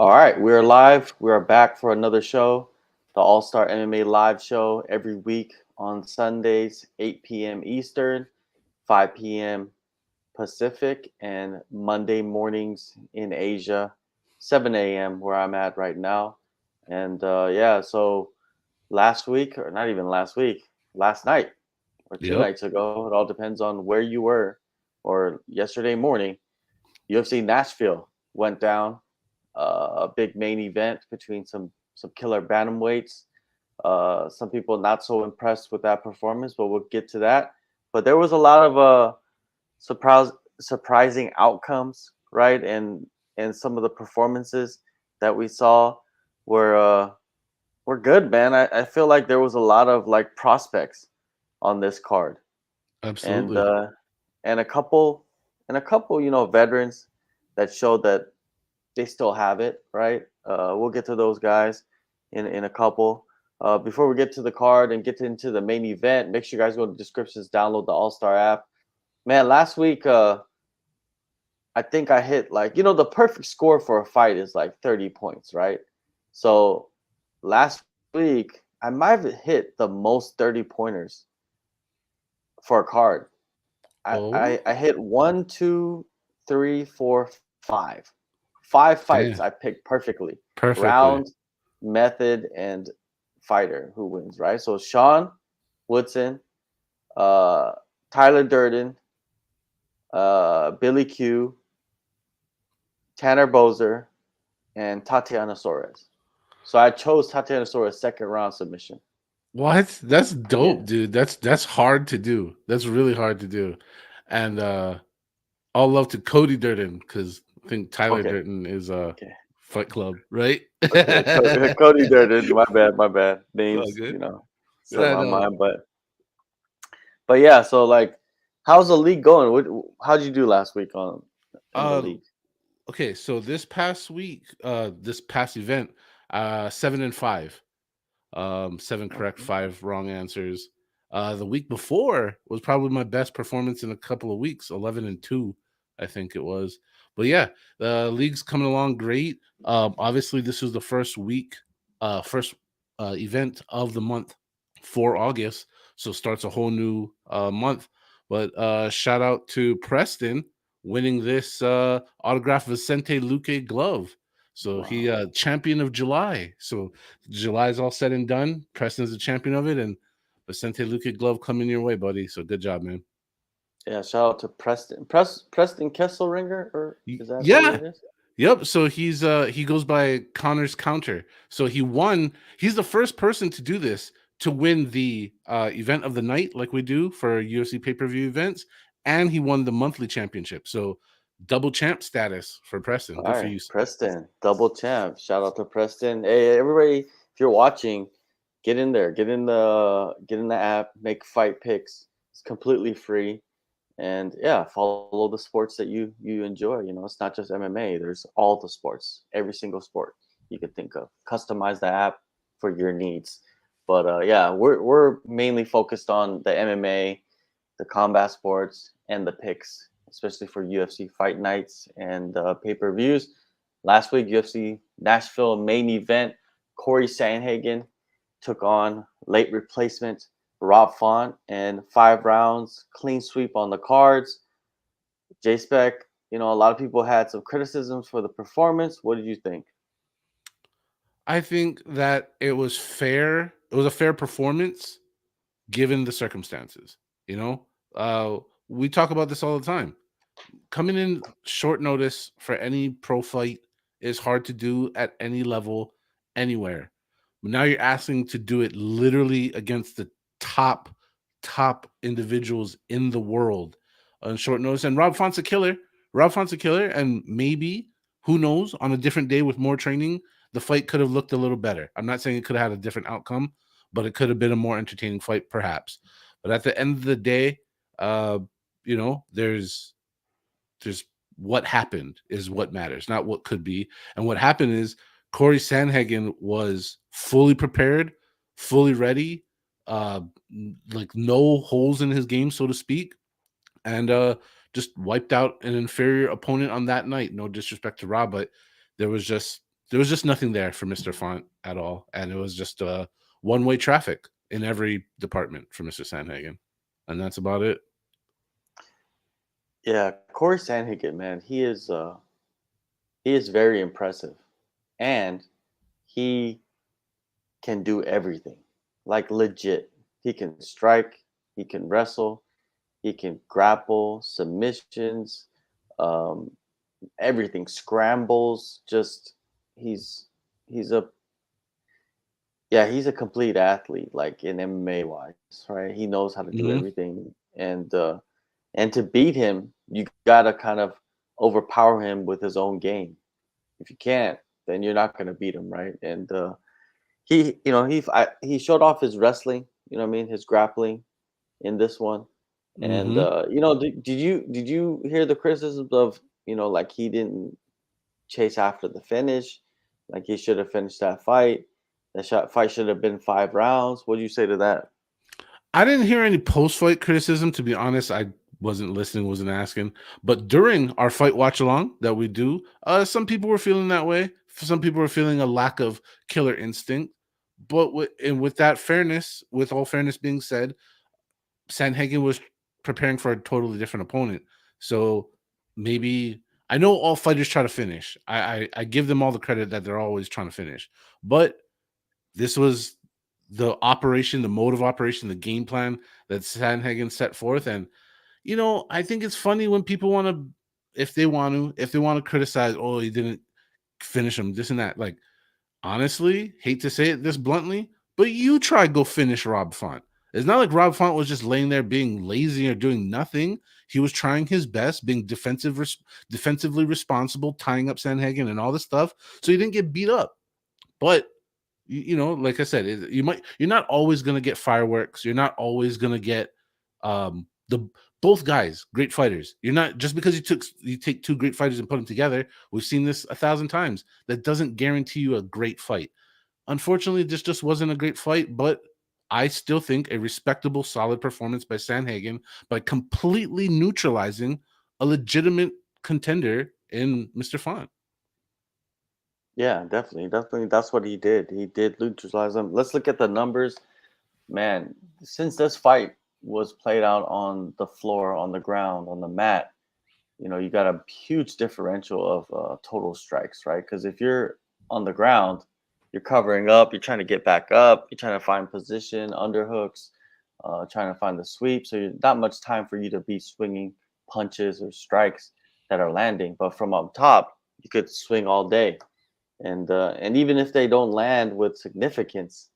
All right, we're live. We are back for another show, the AllStar MMA live show every week on Sundays, 8 p.m. Eastern, 5 p.m. Pacific, and Monday mornings in Asia, 7 a.m. where I'm at right now. And so last week, or not even last week, last night or two Yep. nights ago, it all depends on where you were, or yesterday morning, UFC Nashville went down, a big main event between some killer bantamweights. Some people not so impressed with that performance, but we'll get to that. But there was a lot of surprise surprising outcomes, right? And some of the performances that we saw were good, man. I feel like there was a lot of like prospects on this card, and Absolutely. uh, and a couple veterans that showed that they still have it, right? We'll get to those guys in a couple. Before we get to the card and get into the main event, make sure you guys go to the descriptions, download the AllStar app. Man, last week, I think I hit like, the perfect score for a fight is like 30 points, right? So last week, I might have hit the most 30 pointers for a card. Oh, I hit one, two, three, four, five. Five fights I damn. picked perfectly. Perfectly. Round, method, and fighter who wins, right? So Sean Woodson, uh, Tyler Durden, Billy Q, Tanner Bozer, and Tatiana Suarez. So I chose Tatiana Suarez second round submission. What? That's dope, Yeah. dude. That's hard to do. That's really hard to do. And all love to Cody Durden because I think Tyler Okay. Durden is Okay. Fight Club, right? Okay. Cody Durden. My bad. My bad. All Names, good. slipped Yeah, my no. mind. But yeah. So like, how's the league going? How'd you do last week on in the Uh, league? okay, so this past week, this past event, 7-5. Seven correct, Okay. five wrong answers. The week before was probably my best performance in a couple of weeks, 11-2, I think it was. But yeah, the league's coming along great. Obviously, this was the first event of the month for August, so starts a whole new month. But shout out to Preston winning this autograph Vicente Luque glove. So he Wow. champion of July. So July is all said and done. Preston's the champion of it, and Vicente Luque glove coming your way, buddy. So good job, man. Yeah. Shout out to Preston. Preston Kesselringer, or is that who Yeah. it is? Yep. So he goes by Connor's counter. So he won. He's the first person to do this to win the event of the night, like we do for UFC pay-per-view events, and he won the monthly championship. So double champ status for Preston. All Good for right, you. Preston, double champ. Shout out to Preston. Hey, everybody, if you're watching, get in there, get in the app, make fight picks. It's completely free, and yeah, follow the sports that you enjoy. It's not just MMA. There's all the sports, every single sport you could think of. Customize the app for your needs. But yeah, we're mainly focused on the MMA, the combat sports, and the picks, especially for UFC fight nights and pay-per-views. Last week, UFC Nashville main event, Cory Sandhagen took on late replacement Rob Font, and 5 rounds, clean sweep on the cards. J-Spec, a lot of people had some criticisms for the performance. What did you think? I think that it was fair. It was a fair performance given the circumstances. You know, we talk about this all the time. Coming in short notice for any pro fight is hard to do at any level, anywhere. But now you're asking to do it literally against the top, top individuals in the world on short notice. And Rob Font's a killer. Rob Font's a killer, and maybe who knows on a different day with more training, the fight could have looked a little better. I'm not saying it could have had a different outcome, but it could have been a more entertaining fight, perhaps. But at the end of the day, uh, there's what happened is what matters, not what could be. And what happened is Cory Sandhagen was fully prepared, fully ready, uh, like no holes in his game, so to speak, and just wiped out an inferior opponent on that night. No disrespect to Rob, but there was just there was just nothing there for Mr. Font at all, and it was just one-way traffic in every department for Mr. Sandhagen, and that's about it. Yeah, Cory Sandhagen, man, he is very impressive, and he can do everything, like legit. He can strike, he can wrestle, he can grapple, submissions, um, everything, scrambles. Just he's he's a yeah, he's a complete athlete, like in MMA wise, right? He knows how to do Hmm. everything, and to beat him, you gotta kind of overpower him with his own game. If you can't, then you're not gonna beat him, right? And he showed off his wrestling, you know what I mean, his grappling in this one. And Hmm. did you hear the criticisms of, like he didn't chase after the finish, like he should have finished that fight. Fight should have been 5 rounds. What do you say to that? I didn't hear any post-fight criticism. To be honest, I wasn't listening, wasn't asking. But during our fight watch along that we do, some people were feeling that way. Some people were feeling a lack of killer instinct. But with that fairness, with all fairness being said, Sandhagen was preparing for a totally different opponent. So maybe I know all fighters try to finish. I give them all the credit that they're always trying to finish. But this was the operation, the mode of operation, the game plan that Sandhagen set forth. And I think it's funny when people want to, if they want to criticize, oh, he didn't finish him, this and that. Like, honestly, hate to say it this bluntly, but you try go finish Rob Font. It's not like Rob Font was just laying there being lazy or doing nothing. He was trying his best, being defensively responsible, tying up Sandhagen and all this stuff, so he didn't get beat up. But like I said, you're not always gonna get fireworks. You're not always gonna get the both guys great fighters. You're not just because you take two great fighters and put them together. We've seen this 1,000 times. That doesn't guarantee you a great fight. Unfortunately, this just wasn't a great fight, but I still think a respectable, solid performance by Sandhagen by completely neutralizing a legitimate contender in Mr. Font. Yeah, definitely, definitely. That's what he did. He did neutralize them. Let's look at the numbers, man. Since this fight was played out on the floor, on the ground, on the mat, you got a huge differential of total strikes, right? Because if you're on the ground, you're covering up, you're trying to get back up, you're trying to find position, underhooks, trying to find the sweep. So not much time for you to be swinging punches or strikes that are landing. But from up top, you could swing all day, and even if they don't land with significance,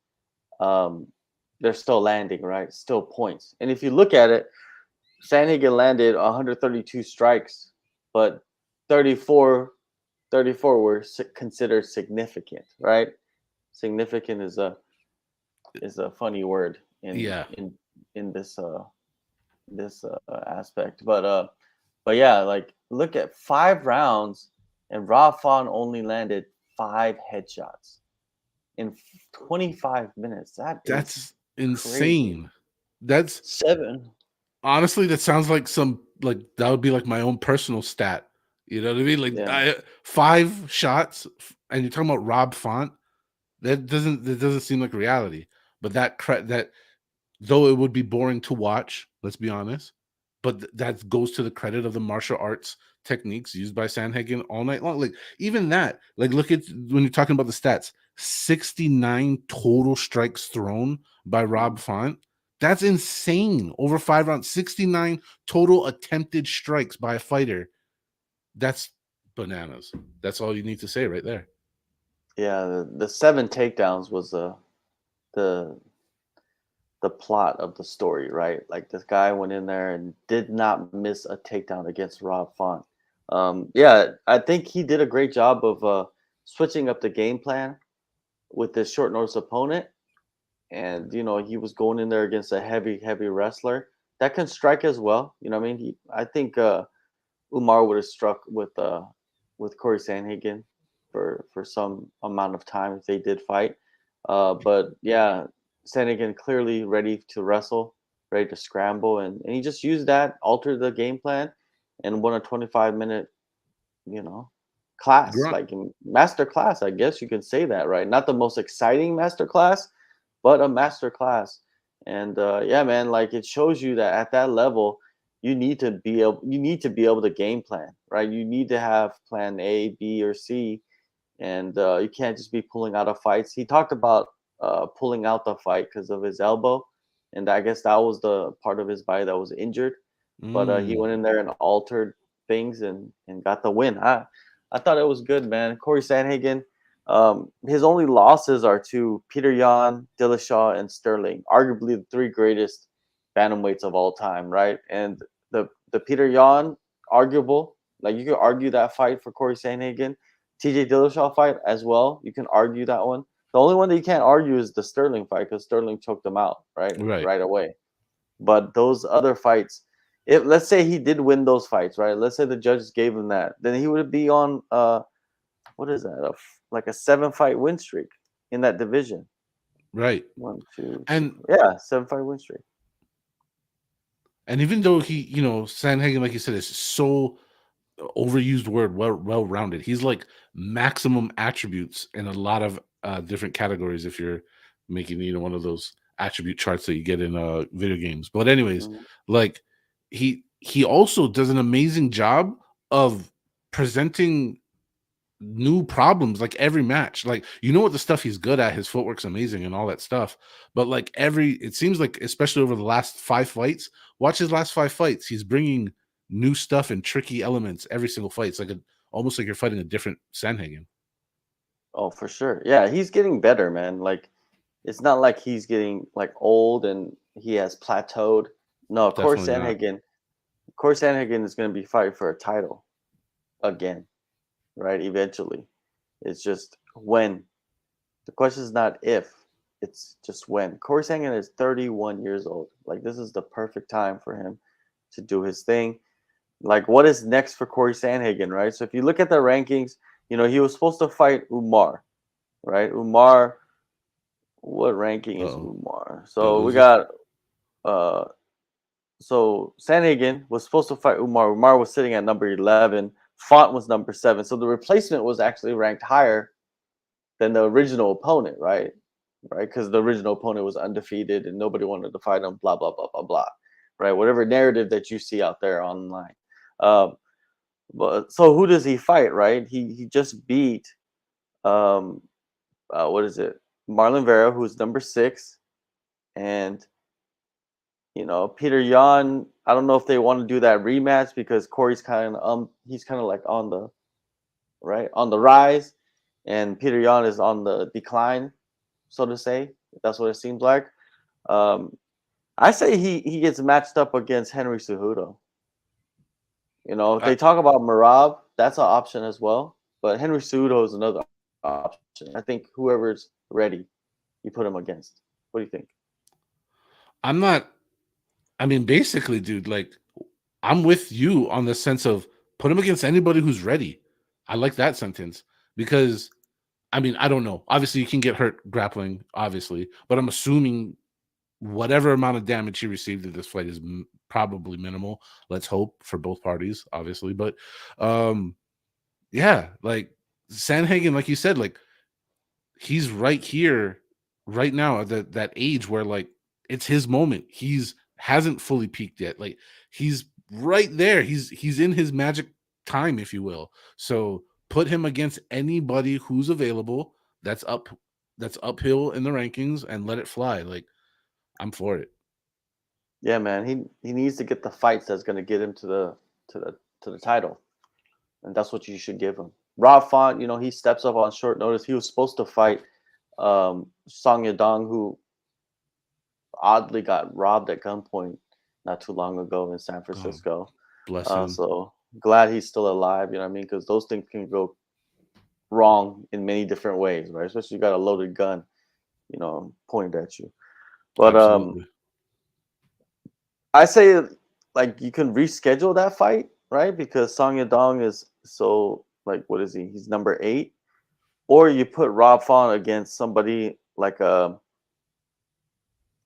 um, they're still landing, right? Still points. And if you look at it, Sandhagen landed 132 strikes, but 34, 34 were considered significant, right? Significant is a funny word in Yeah, in in this aspect, but yeah, like look at 5 rounds, and Rob Font only landed 5 headshots in 25 minutes. That is that's crazy. insane. That's Seven. honestly, that sounds like that would be like my own personal stat. You know what I mean? Like Yeah. 5 shots, and you're talking about Rob Font. That doesn't seem like reality. But that though it would be boring to watch, let's be honest, but that goes to the credit of the martial arts techniques used by Sandhagen all night long. Like even that, like look at when you're talking about the stats, 69 total strikes thrown by Rob Mm. Font. That's insane. Over 5 rounds, 69 total attempted strikes by a fighter. That's bananas. That's all you need to say right there. Yeah, the 7 takedowns was the the plot of the story, right? Like this guy went in there and did not miss a takedown against Rob Font. Yeah, I think he did a great job of switching up the game plan with this short notice opponent, and he was going in there against a heavy wrestler that can strike as well. You know what I mean? I think Umar would have struck with Cory Sandhagen for some amount of time if they did fight. But yeah, Sandhagen clearly ready to wrestle, ready to scramble, and he just used that, altered the game plan, and won a 25-minute, you know, class, Gr- like in master class, I guess you can say that, right? Not the most exciting master class, but a master class. And yeah, man, like it shows you that at that level, you need to be able to game plan, right? You need to have plan A, B, or C, and you can't just be pulling out of fights. He talked about pulling out the fight because of his elbow, and I guess that was the part of his body that was injured. But he mm, went in there and altered things and got the win. I thought it was good, man. Cory Sandhagen, his only losses are to Peter Yan, Dillashaw, and Sterling, arguably the three greatest bantamweights of all time, right? And the Peter Yan, arguable, like you could argue that fight for Cory Sandhagen. TJ Dillashaw fight as well. You can argue that one. The only one that you can't argue is the Sterling fight because Sterling choked him out right, right away. But those other fights, if let's say he did win those fights, right? Let's say the judges gave him that, then he would be on what is that? Like a 7 fight win streak in that division. right. One, two, three, And four. Yeah, 7 fight win streak. and even though he, Sandhagen, like you said, is so overused word, well rounded. He's like maximum attributes in a lot of different categories. If you're making one of those attribute charts that you get in video games, but anyways, Mhm. like he also does an amazing job of presenting new problems like every match. Like, what the stuff he's good at, his footwork's amazing and all that stuff, but like it seems like, especially over the last 5 fights, watch his last 5 fights, he's bringing new stuff and tricky elements every single fight. It's like almost like you're fighting a different Sanhagen. Oh, for sure. Yeah, he's getting better, man. Like it's not like he's getting like old and he has plateaued. No, Definitely not. Corey Sandhagen is going to be fighting for a title again, right? Eventually. It's just when. The question is not if, it's just when. Corey Sandhagen is 31 years old. Like this is the perfect time for him to do his thing. Like what is next for Corey Sandhagen, right? So if you look at the rankings, he was supposed to fight Umar, right? Umar, what ranking is Uh-oh. Umar? Did I So we lose us? got uh so Sandhagen was supposed to fight Umar. Umar was sitting at number 11. Font was number 7. So the replacement was actually ranked higher than the original opponent, right? Right? Because the original opponent was undefeated and nobody wanted to fight him, blah, blah, blah, blah, blah. Right? Whatever narrative that you see out there online. Um, but so who does he fight, right? He just beat um what is it? Marlon Vera, who's number 6, and Peter Yan. I don't know if they want to do that rematch because Corey's kind of he's kind of like on the on the rise, and Peter Yan is on the decline, so to say. That's what it seems like. Um, I say he gets matched up against Henry Cejudo. I, They talk about Marab. That's an option as well. But Henry Cejudo is another option. I think whoever's ready, you put him against. What do you think? I'm not. I mean, basically, dude, like I'm with you on the sense of put him against anybody who's ready. I like that sentence because I mean, I don't know. Obviously, you can get hurt grappling, obviously, but I'm assuming whatever amount of damage he received in this fight is probably minimal. Let's hope for both parties, obviously. But yeah, like Sandhagen, like you said, like he's right here, right now at that age where like it's his moment. He's hasn't fully peaked yet. Like he's right there. He's in his magic time, if you will. So put him against anybody who's available. That's uphill in the rankings and let it fly. Like I'm for it. Yeah, man. He needs to get the fights that's going to get him to the title, and that's what you should give him. Rob Font, he steps up on short notice. He was supposed to fight Song Yadong, who oddly got robbed at gunpoint not too long ago in San Oh, Francisco. bless him. So glad he's still alive. You know what I mean? Because those things can go wrong in many different ways, right? Especially you got a loaded gun, pointed at you. But Absolutely. I say like you can reschedule that fight, right? Because Song Yadong is so like what is he? He's number 8. Or you put Rob Font against somebody like a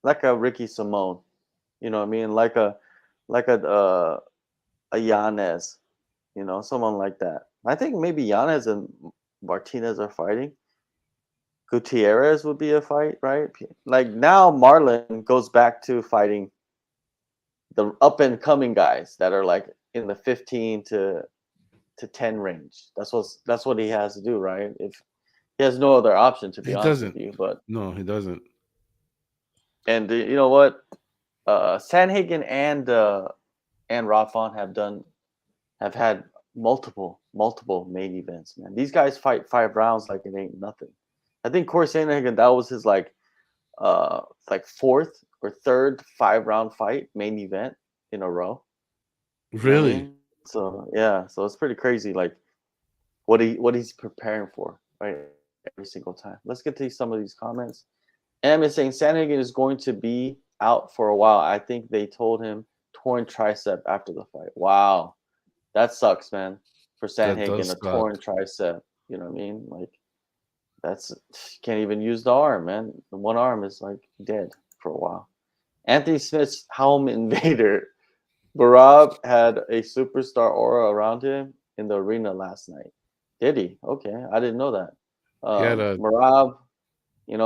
Ricky Simone. You know what I mean? Like a Yanez, someone like that. I think maybe Yanez and Martinez are fighting. Gutierrez would be a fight, right? Like now, Marlon goes back to fighting the up and coming guys that are like in the 15 to 10 range. That's what he has to do, right? If he has no other option, to be He honest with doesn't. you. But No, he doesn't. you know what? Sandhagen and Rob Font have had multiple main events, man. These guys fight 5 rounds like it ain't nothing. I think Cory Sandhagen, that was his like fourth or third 5 round fight main event in a row. You know what I Really? mean? So yeah, so it's pretty crazy, like what he's preparing for, right? Every single time. Let's get to some of these comments. Am is saying Sandhagen is going to be out for a while. I think they told him torn tricep after the fight. Wow. That sucks, man. For That Sandhagen, does a suck. torn tricep. You know what I mean? Like that's can't even use the arm, man. The one arm is like dead for a while. Anthony Smith's home invader. Barab had a superstar aura around him in the arena last night. Did he? Okay, I didn't know that. He had a Marab,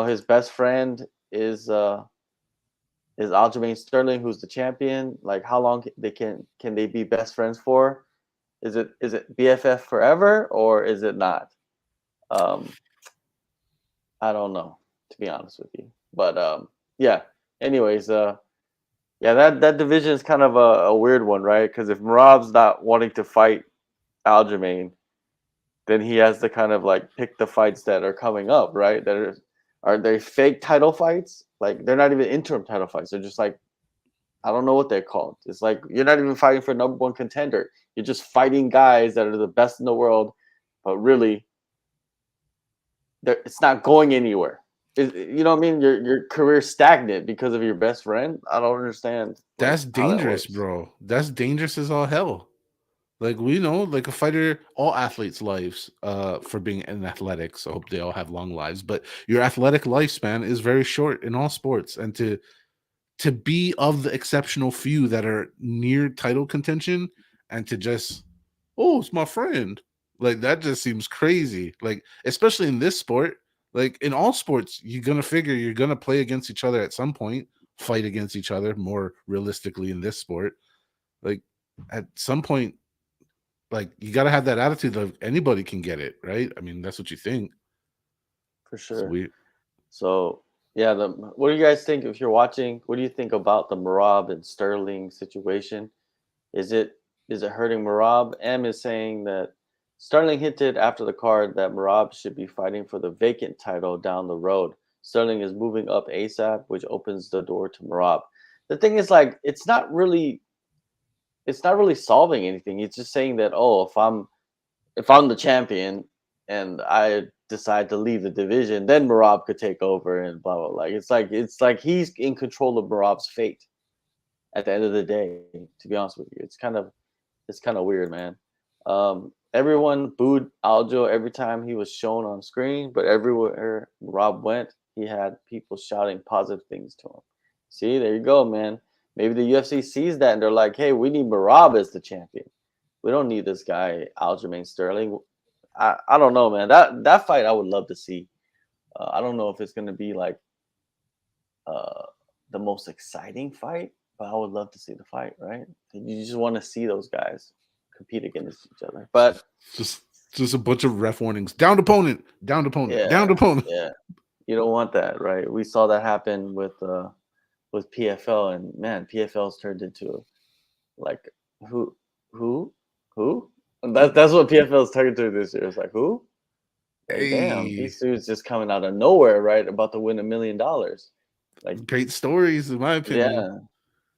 his best friend is Aljamain Sterling, who's the champion. Like, how long can they be best friends for? Is it BFF forever or is it not? Um, I don't know, to be honest with you. But yeah. Anyways, yeah, that division is kind of a weird one, right? Because if Marab's not wanting to fight Aljamain, then he has to kind of like pick the fights that are coming up, right? Are they fake title fights? Like they're not even interim title fights. They're just like I don't know what they're called. It's like you're not even fighting for number one contender. You're just fighting guys that are the best in the world, but really, it's not going anywhere. You know what I mean? Your career's stagnant because of your best friend. I don't understand like That's how that dangerous, works. bro. That's dangerous as all hell. Like we know, like a fighter, all athletes' lives, for being in athletics. I hope they all have long lives, but your athletic lifespan is very short in all sports. And to be of the exceptional few that are near title contention and to just, oh, it's my friend. Like that just seems crazy. Like, especially in this sport, like in all sports, you're gonna figure you're gonna play against each other at some point, fight against each other more realistically in this sport. Like at some point, like you gotta have that attitude of anybody can get it, right? I mean, that's what you think. For It's sure. weird. So yeah, what do you guys think if you're watching? What do you think about the Marab and Sterling situation? Is it is it hurting Marab? M is saying that Sterling hinted after the card that Marab should be fighting for the vacant title down the road. Sterling is moving up ASAP, which opens the door to Marab. The thing is, like, it's not really solving anything. It's just saying that, oh, if I'm the champion and I decide to leave the division, then Marab could take over and blah blah blah. It's like he's in control of Marab's fate at the end of the day. To be honest with you, it's kind of weird, man. Everyone booed Aljo every time he was shown on screen, but everywhere Rob went, he had people shouting positive things to him. See, there you go, man. Maybe the UFC sees that and they're like, "Hey, we need Marab as the champion. We don't need this guy Aljamain Sterling." I don't know, man. That fight I would love to see. I don't know if it's gonna be like uh, the most exciting fight, but I would love to see the fight, right? You just want to see those guys compete against each other. But Just just a bunch of ref warnings. Downed opponent, downed opponent, yeah, downed opponent. yeah, you don't want that, right? We saw that happen with PFL, and man, PFL's turned into like who who who. And that's what PFL's turned to this year. It's like who? Like damn, Hey, these dudes just coming out of nowhere, right? About to win $1 million. Like great stories, in my opinion. yeah,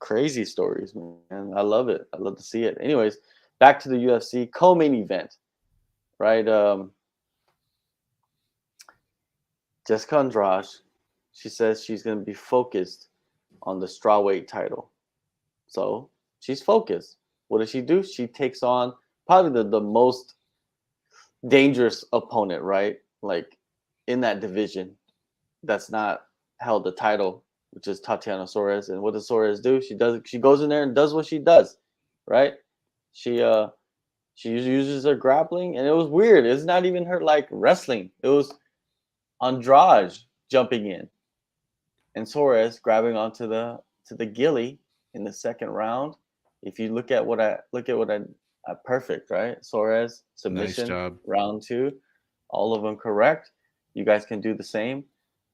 crazy stories, man. I love it. I love to see it. Anyways, back to the UFC co-main event, right? Jessica Andrade, she says she's going to be focused on the strawweight title. So she's focused. What does she do? She takes on probably the most dangerous opponent, right? Like in that division that's not held the title, which is Tatiana Suarez. And what does Suarez do? She goes in there and does what she does, right? She She uses her grappling, and it was weird. It's not even her like wrestling. It was Andrade jumping in and Suarez grabbing onto the gilly in the second round. If you look at what I perfect, right? Suarez Nice submission job. round 2, all of them correct. You guys can do the same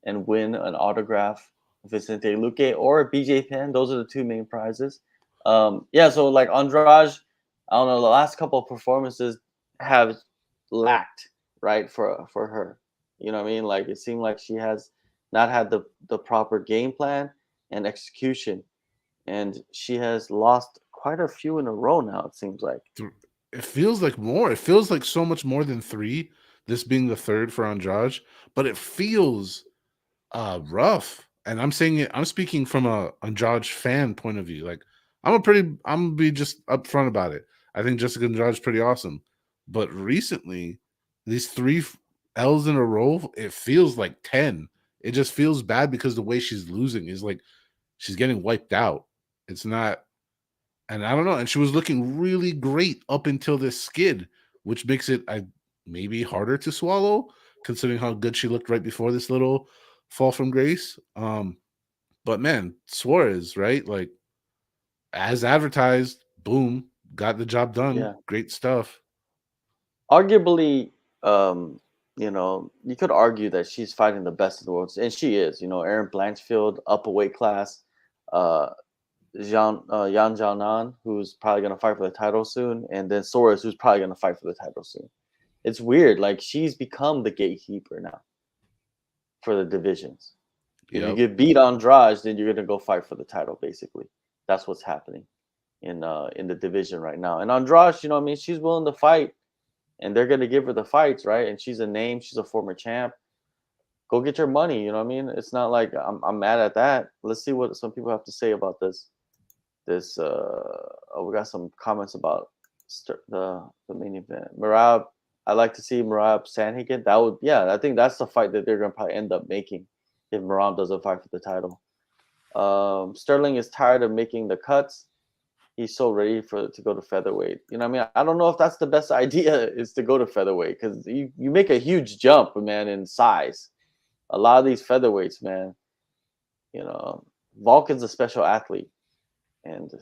and win an autograph Vicente Luque or a BJ Penn. Those are the two main prizes. Yeah, so like Andrade, I don't know, the last couple of performances have lacked, right, for her. You know what I mean? Like it seemed like she has not had the proper game plan and execution, and she has lost quite a few in a row now. It seems like. It feels like more. It feels like so much more than 3. This being the third for Andrade, but it feels rough. And I'm saying it. I'm speaking from a Andrade fan point of view. Like I'm gonna be just upfront about it. I think Jessica Andrade's pretty awesome, but recently these 3 L's in a row, it feels like 10. It just feels bad because the way she's losing is like she's getting wiped out. It's not, and I don't know. And she was looking really great up until this skid, which makes it maybe harder to swallow, considering how good she looked right before this little fall from grace. But man, Suarez, right? Like as advertised, boom, got the job done. Yeah. Great stuff. Arguably, you could argue that she's fighting the best in the world, and she is. Erin Blanchfield, up a weight class. Uh, Yan Jianan, who's probably gonna fight for the title soon, and then Suarez, who's probably gonna fight for the title soon. It's weird. Like she's become the gatekeeper now for the divisions. If you Yep. get beat Andrade, then you're gonna go fight for the title. Basically, that's what's happening in the division right now. And Andrade, you know what I mean, she's willing to fight, and they're gonna give her the fights, right? And she's a name. She's a former champ. Go get your money. You know what I mean? It's not like I'm mad at that. Let's see what some people have to say about this. We got some comments about the main event. Merab, I like to see Merab Sandhagen. That would, yeah, I think that's the fight that they're gonna probably end up making if Merab doesn't fight for the title. Sterling is tired of making the cuts. He's so ready to go to featherweight. You know what I mean? I don't know if that's the best idea is to go to featherweight because you make a huge jump, man, in size. A lot of these featherweights, man, you know, Vulcan's a special athlete, and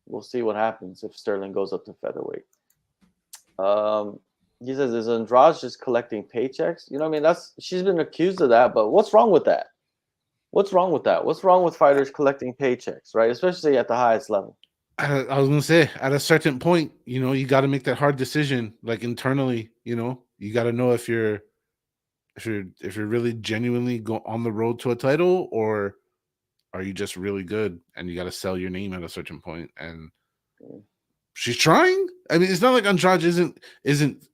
we'll see what happens if Sterling goes up to featherweight. Um, he says, "Is Andrade just collecting paychecks?" You know, what I mean, she's been accused of that, but what's wrong with that? What's wrong with that? What's wrong with fighters collecting paychecks, right? Especially at the highest level. I was gonna say, at a certain point, you got to make that hard decision, like internally. You got to know if you're really genuinely go on the road to a title, or are you just really good and you got to sell your name at a certain point. And Mm. she's trying. I mean, it's not like Andrade isn't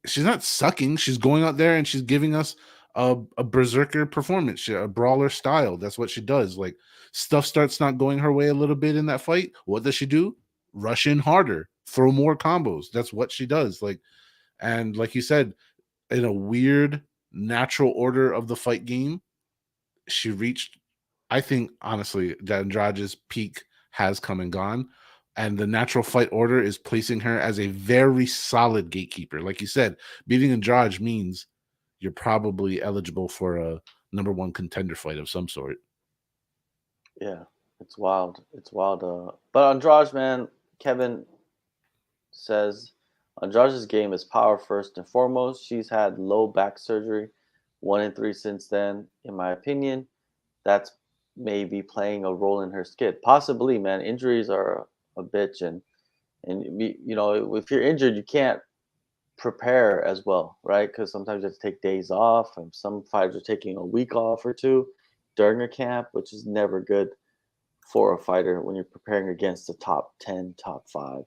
she's not sucking. She's going out there and she's giving us a berserker performance, a brawler style. That's what she does. Like stuff starts not going her way a little bit in that fight. What does she do? Rush in harder, throw more combos. That's what she does. And like you said, in a weird natural order of the fight game, she reached, I think honestly that Andrade's peak has come and gone, and the natural fight order is placing her as a very solid gatekeeper. Like you said, beating Andrade means you're probably eligible for a number 1 contender fight of some sort. Yeah, it's wild. It's wild. But Andrade, man, Kevin says Andrade's game is power first and foremost. She's had low back surgery, 1 in 3 since then. In my opinion, that's maybe playing a role in her skid. Possibly, man. Injuries are a bitch, and if you're injured, you can't prepare as well, right? Because sometimes you have to take days off, and some fighters are taking a week off or two during a camp, which is never good for a fighter when you're preparing against the top 10, top 5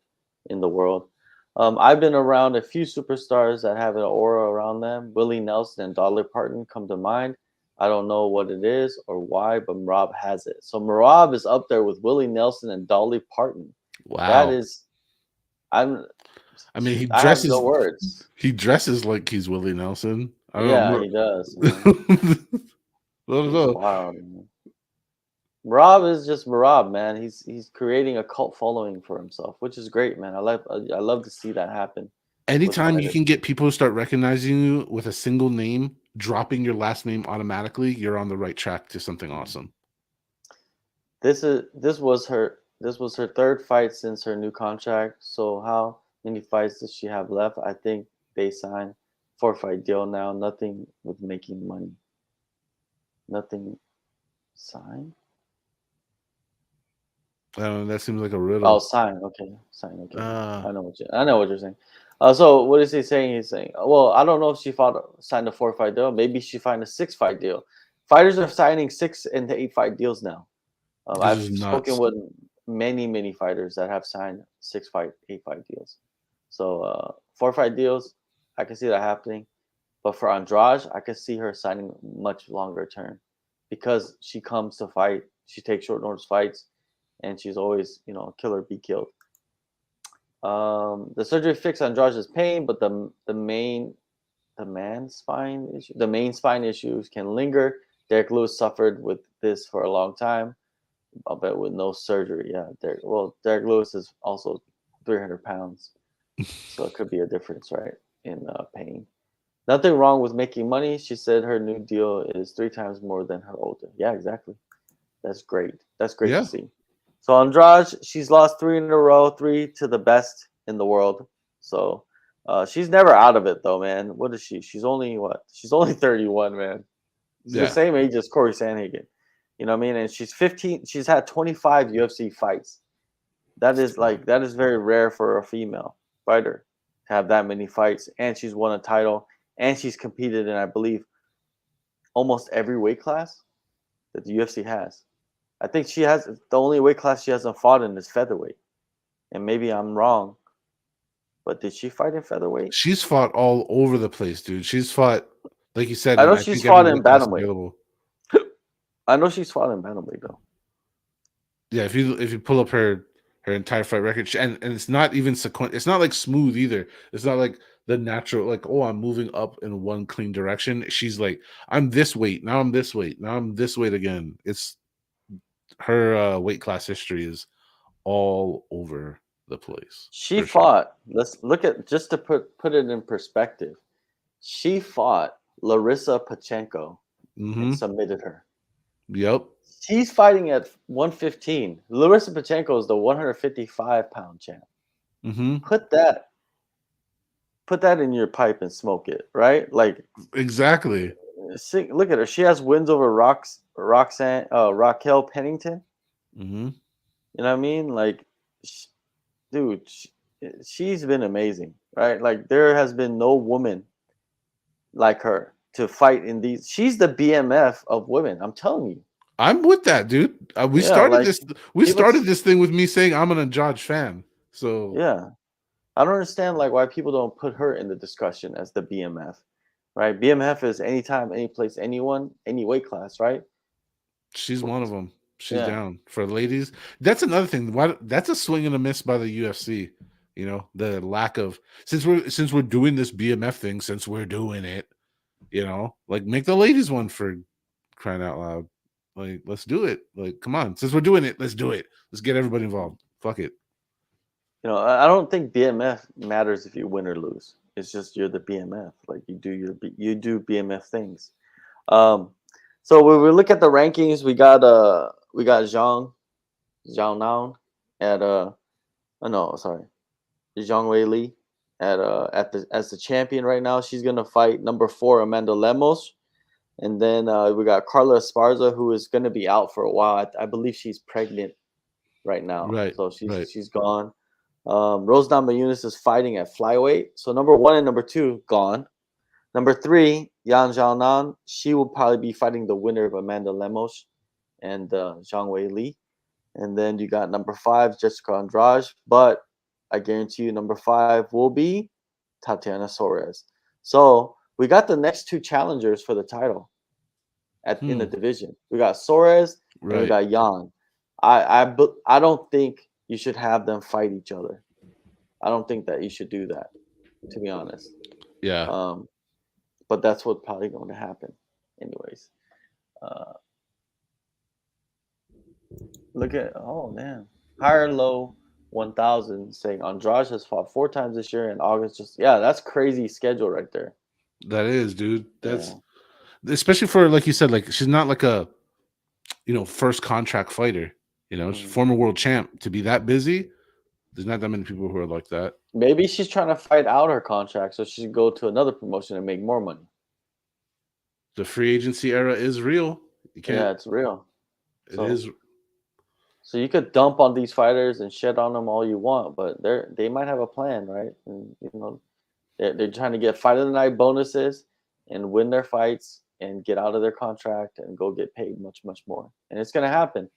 in the world. I've been around a few superstars that have an aura around them. Willie Nelson and Dolly Parton come to mind. I don't know what it is or why, but Marab has it. So Marab is up there with Willie Nelson and Dolly Parton. That Wow. is, I'm, I mean, he I have no dresses words. he dresses like he's Willie Nelson. I don't Yeah, know. he does, man. I don't He's know. wild, man. Marab is just Marab, man. He's creating a cult following for himself, which is great, man. I love to see that happen. Anytime you fighters. can get people to start recognizing you with a single name, dropping your last name automatically, you're on the right track to something awesome. This was her third fight since her new contract. So how many fights does she have left? I think they signed 4-fight deal now. Nothing with making money. Nothing signed. That seems like a Oh, riddle. sign. Okay, sign. Okay, Uh, I know what you're saying. So what is he saying? He's saying, well, I don't know if she signed a 4-fight deal. Maybe she signed a 6-fight deal. Fighters are signing 6 and 8-fight deals now. this I've is spoken nuts. with many fighters that have signed 6-fight, 8-fight deals. So 4-fight deals, I can see that happening. But for Andrade, I can see her signing much longer term because she comes to fight. She takes short notice fights, and she's always, kill or be killed. The surgery fixed Andrade's pain, but the main spine issues can linger. Derek Lewis suffered with this for a long time. I'll bet with no surgery. Yeah, Derek Lewis is also 300 pounds, so it could be a difference, right, in pain. Nothing wrong with making money. She said her new deal is 3 times more than her old deal. Yeah, exactly. That's great. That's great to Yeah. see. So Andrade, she's lost 3 in a row, 3 to the best in the world. So she's never out of it, though, man. What is she? She's only what? She's only 31, man. She's the Yeah. same age as Cory Sandhagen. You know what I mean? And she's 15. She's had 25 UFC fights. That is very rare for a female fighter to have that many fights. And she's won a title. And she's competed in, I believe, almost every weight class that the UFC has. I think she has the only weight class she hasn't fought in is featherweight. And maybe I'm wrong, but did she fight in featherweight? She's fought all over the place, dude. She's fought, like you said, I in know I she's think every fought in weight class bantamweight. available. I know she's fought in bantamweight though. Yeah, if you pull up her entire fight record, and it's not even it's not like smooth either. It's not like the natural, like, oh, I'm moving up in one clean direction. She's like, I'm this weight, now I'm this weight, now I'm this weight again. It's her weight class history is all over the place She for sure. fought. Let's look at just to put it in perspective. She fought Larissa Pachenko and Mm-hmm. submitted her. Yep. She's fighting at 115. Larissa Pachenko is the 155-pound champ. Mm-hmm. Put that put that in your pipe and smoke it, right? Like, Exactly. look at her. She has wins over Raquel Pennington. Mm-hmm. You know what I mean? Like, sh- dude, she's been amazing, right? Like, there has been no woman like her to fight in these. She's the BMF of women. I'm telling you. I'm with that, dude. We Yeah, started like this. We people. started this thing with me saying I'm an Andrade fan. So Yeah, I don't understand like why people don't put her in the discussion as the BMF, right? BMF is anytime, any place, anyone, any weight class, right? she's one of them. She's Yeah, down for ladies. That's another thing. Why that's a swing and a miss by the UFC. You know, the lack of since we're doing this BMF thing, since we're doing it, like make the ladies one for crying out loud. Like, let's do it. Like, come on. Since we're doing it, let's do it. Let's get everybody involved. Fuck it. I don't think BMF matters if you win or lose. It's just you're the BMF. Like you do BMF things. Um, so when we look at the rankings, we got Zhang Nan at oh no, sorry, Zhang Wei Li at the as the champion right now. She's gonna fight number 4 Amanda Lemos, and then we got Carla Esparza, who is gonna be out for a while. I believe she's pregnant right now, Right. so she's Right. she's gone. Rose Namajunas is fighting at flyweight, so number 1 and number 2 gone. Number 3, Yan Xiaonan, she will probably be fighting the winner of Amanda Lemos and Zhang Wei Li. And then you got number 5, Jessica Andrade. But I guarantee you, number 5 will be Tatiana Suarez. So we got the next 2 challengers for the title in the Hmm. division. We got Suarez and we Right. got Yan. I don't think you should have them fight each other. I don't think that you should do that, to be honest. Yeah. Um, but that's what's probably going to happen, anyways. Uh, look at, oh man, high or low 1000, saying Andrade has fought 4 times this year, and August just that's crazy schedule right there. That is, dude. That's Yeah. especially for, like you said, like she's not like a first contract fighter. She's Mhm. former world champ. To be that busy, there's not that many people who are like that. Maybe she's trying to fight out her contract so she can go to another promotion and make more money. The free agency era is real. You can't. Yeah, it's real. It So is. so you could dump on these fighters and shit on them all you want, but they might have a plan, right? And they're trying to get fight of the night bonuses and win their fights and get out of their contract and go get paid much, much more. And it's gonna happen.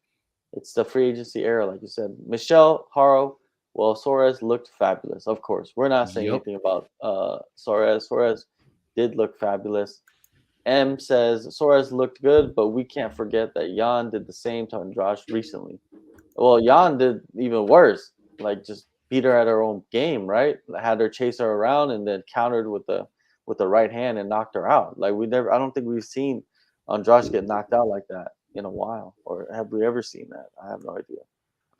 It's the free agency era, like you said. Michelle Haro, well, Suarez looked fabulous. Of course, we're not saying Yep. anything about Suarez. Suarez did look fabulous. M says Suarez looked good, but we can't forget that Jan did the same to Andrade recently. Well, Jan did even worse. Like just beat her at her own game, right? Had her chase her around and then countered with the right hand and knocked her out. Like we never, I don't think we've seen Andrade get knocked out like that in a while, or have we ever seen that? I have no idea.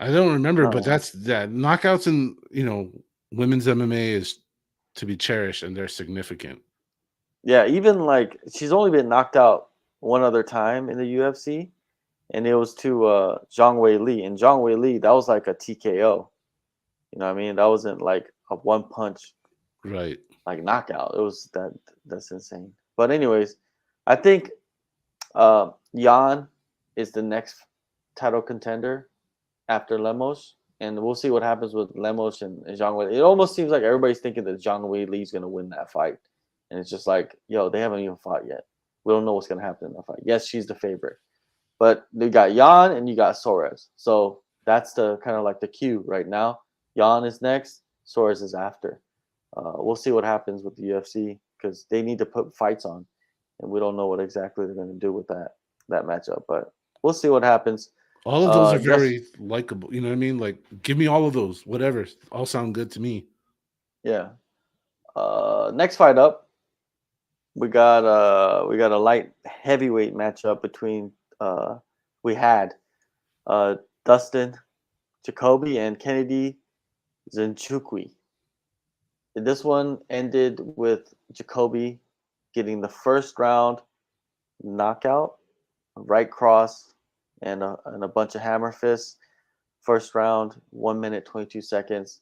I don't remember, but Oh, that's that knockouts in women's MMA is to be cherished, and they're significant. yeah. Even like she's only been knocked out one other time in the UFC, and it was to Zhang Wei Li. And Zhang Wei Li, that was like a TKO. You know what I mean? That wasn't like a one punch Right. like knockout. It was that's insane. But anyways, I think Jan is the next title contender after Lemos, and we'll see what happens with Lemos and Zhang Wei. It almost seems like everybody's thinking that Zhang Wei Li's gonna win that fight, and it's just like, yo, they haven't even fought yet. We don't know what's gonna happen in that fight. Yes, she's the favorite, but you got Jan and you got Suarez, so that's the kind of like the cue right now. Jan is next, Suarez is after. We'll see what happens with the UFC because they need to put fights on, and we don't know what exactly they're going to do with that matchup. But we'll see what happens. All of those are Just very likable. You know what I mean? Like, give me all of those. Whatever. All sound good to me. yeah. Next fight up, we got a light heavyweight matchup between we had uh, Dustin Jacoby and Kennedy Zinchukwi. This one ended with Jacoby getting the first round knockout, right cross, and a bunch of hammer fists. First round, 1 minute 22 seconds.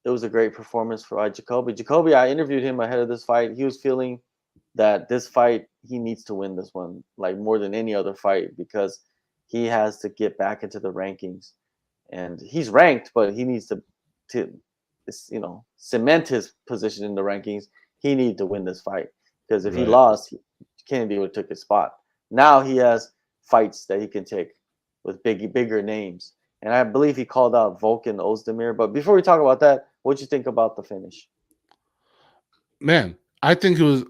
It was a great performance for Jacoby. Jacoby, I interviewed him ahead of this fight. He was feeling that this fight he needs to win this one, like more than any other fight, because he has to get back into the rankings, and he's ranked, but he needs to cement his position in the rankings. He needed to win this fight because if he Right. lost, Kennedy would have took his spot. Now he has fights that he can take with bigger names, and I believe he called out Volkan Ozdemir. But before we talk about that, what do you think about the finish? Man, I think it was,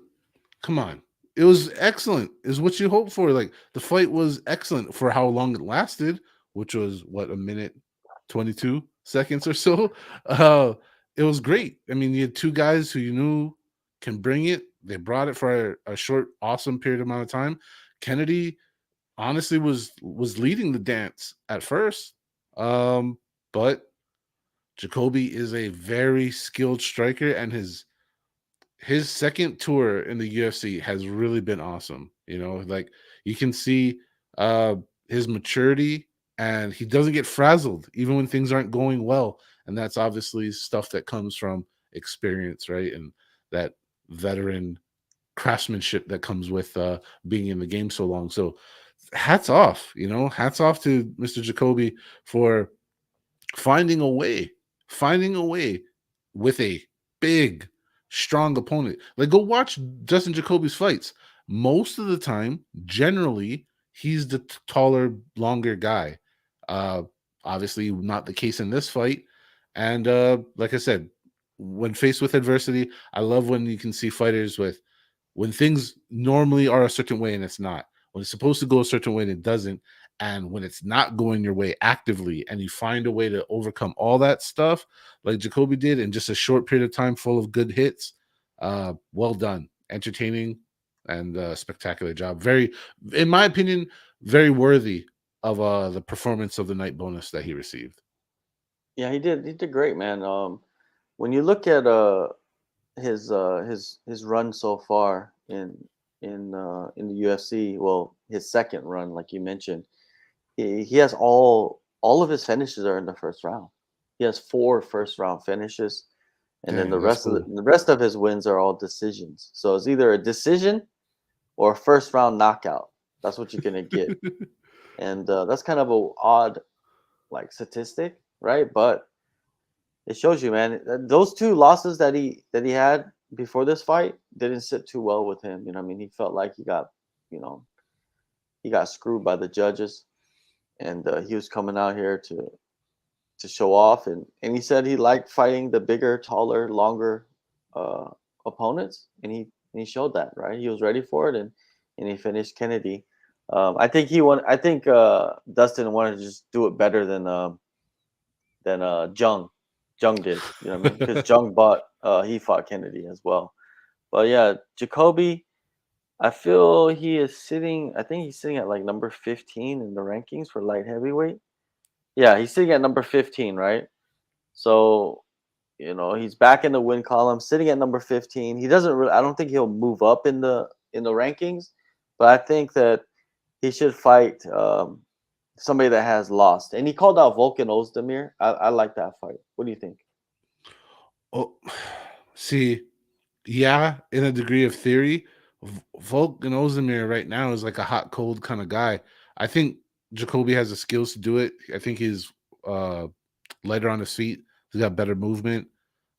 come on. It was excellent. Is what you hope for. Like, the fight was excellent for how long it lasted, which was what, a minute 22 seconds or so. Uh it was great. I mean, you had two guys who you knew can bring it. They brought it for a short, awesome period amount of time. Kennedy honestly was leading the dance at first. But Jacoby is a very skilled striker, and his second tour in the UFC has really been awesome. Like, you can see uh his maturity, and he doesn't get frazzled even when things aren't going well. And that's obviously stuff that comes from experience, right? And that veteran craftsmanship that comes with being in the game so long. So hats off to Mr. Jacoby for finding a way with a big, strong opponent. Like, go watch Justin Jacoby's fights. Most of the time, generally, he's the taller, longer guy. Uh, Obviously, not the case in this fight. And like I said, when faced with adversity, I love when you can see fighters with when things normally are a certain way and it's not. When it's supposed to go a certain way and it doesn't, and when it's not going your way actively, and you find a way to overcome all that stuff like Jacoby did in just a short period of time full of good hits. Well done. Entertaining and spectacular job. Very, in my opinion, very worthy of the performance of the night bonus that he received. Yeah, he did. He did great, man. When you look at his run so far in the UFC, well, his second run, like you mentioned, he has all of his finishes are in the first round. He has 4 first round finishes, and then Dang, that's cool. the rest of his wins are all decisions. So it's either a decision or a first round knockout. That's what you're gonna get, and that's kind of a odd like statistic, right? But it shows you, man. Those 2 losses that he had before this fight didn't sit too well with him. You know, what I mean, he felt like you know, he got screwed by the judges, and he was coming out here to show off, and he said he liked fighting the bigger, taller, longer uh, opponents, and he showed that, right. He was ready for it, and he finished Kennedy. I think he won. I think Dustin wanted to just do it better than Jung did. You know what I mean? Because Jung bought he fought Kennedy as well. But yeah, Jacoby, I feel he is sitting. I think he's sitting at like number 15 in the rankings for light heavyweight. Yeah, he's sitting at number 15, right? So, he's back in the win column, sitting at number 15. He doesn't really, I don't think he'll move up in the rankings, but I think that he should fight somebody that has lost. And he called out Volkan Ozdemir. I like that fight. What do you think? Oh, see, yeah, in a degree of theory, Volk and Ozdemir right now is like a hot cold kind of guy. I think Jacoby has the skills to do it. I think he's uh, lighter on his feet. He's got better movement.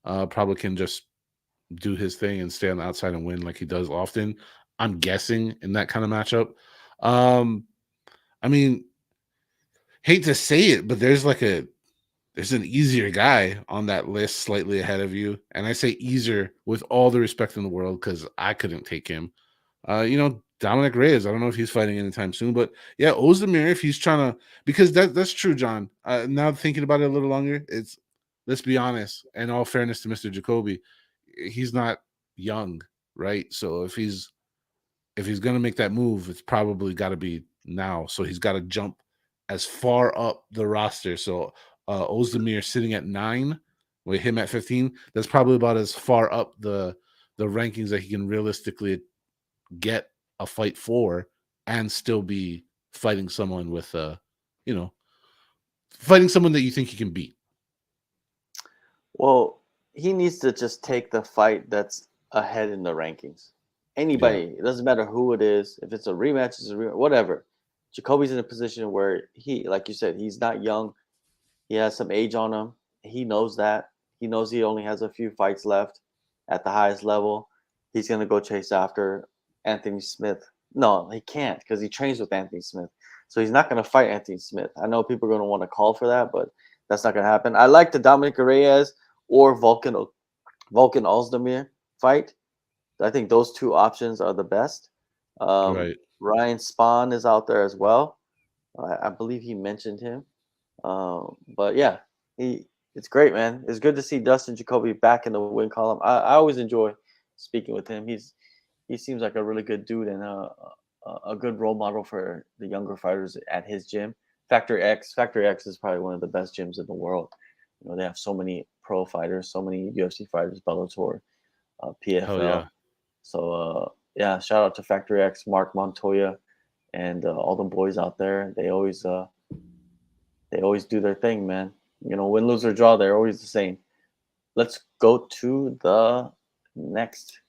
Probably can just do his thing and stay on the outside and win like he does often. I'm guessing in that kind of matchup. Um, I mean, hate to say it, but there's an easier guy on that list slightly ahead of you. And I say easier with all the respect in the world because I couldn't take him. Dominic Reyes. I don't know if he's fighting anytime soon, but yeah, Ozdemir, if he's trying to, because that's true, John. Now thinking about it a little longer, it's let's be honest. In all fairness to Mr. Jacoby, he's not young, right? So if he's gonna make that move, it's probably got to be now. So he's got to jump as far up the roster. So Ozdemir sitting at 9, with him at 15. That's probably about as far up the rankings that he can realistically get a fight for, and still be fighting someone with you know, fighting someone that you think he can beat. Well, he needs to just take the fight that's ahead in the rankings. Yeah. Anybody, it doesn't matter who it is. If it's a rematch, it's a rematch, whatever. Jacoby's in a position where like you said, he's not young. He has some age on him. He knows that. He knows he only has a few fights left at the highest level. He's going to go chase after Anthony Smith. No, he can't because he trains with Anthony Smith. So he's not going to fight Anthony Smith. I know people are going to want to call for that, but that's not going to happen. I like the Dominic Reyes or Volkan Ozdemir fight. I think those 2 options are the best. Right. Ryan Spahn is out there as well. I believe he mentioned him. But yeah, it's great, man. It's good to see Dustin Jacoby back in the win column. I always enjoy speaking with him. He seems like a really good dude and a good role model for the younger fighters at his gym. Factory X. Factory X is probably one of the best gyms in the world. They have so many pro fighters, so many UFC fighters, Bellator, Hell PFL. yeah. So yeah, shout out to Factory X, Mark Montoya, and all the boys out there. They always do their thing, man. Win, lose, or draw, they're always the same. Let's go to the next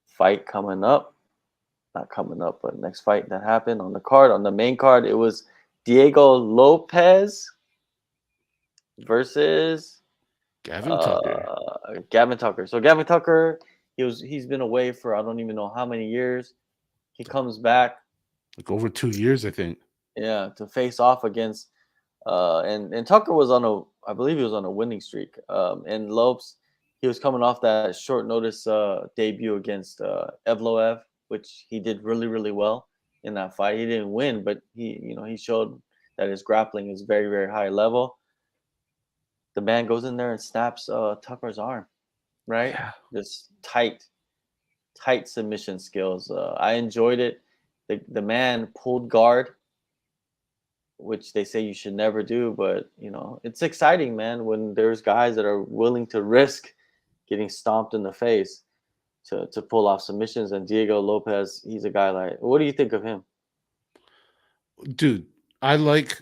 fight coming up. Not coming up, but next fight that happened on the card, on the main card. It was Diego Lopez versus Gavin Tucker. Gavin Tucker. So Gavin Tucker, he's been away for I don't even know how many years. He comes back, Like over 2 years, I think. yeah, to face off against and Tucker was on I believe he was on a winning streak. And Lopes, he was coming off that short notice debut against Evloev, which he did really really well in that fight. He didn't win, but he showed that his grappling is very very high level. The man goes in there and snaps Tucker's arm, right? Yeah. Just tight submission skills. I enjoyed it. The man pulled guard which they say you should never do. But it's exciting, man, when there's guys that are willing to risk getting stomped in the face to pull off submissions. And Diego Lopez, he's a guy like. What do you think of him? Dude, I like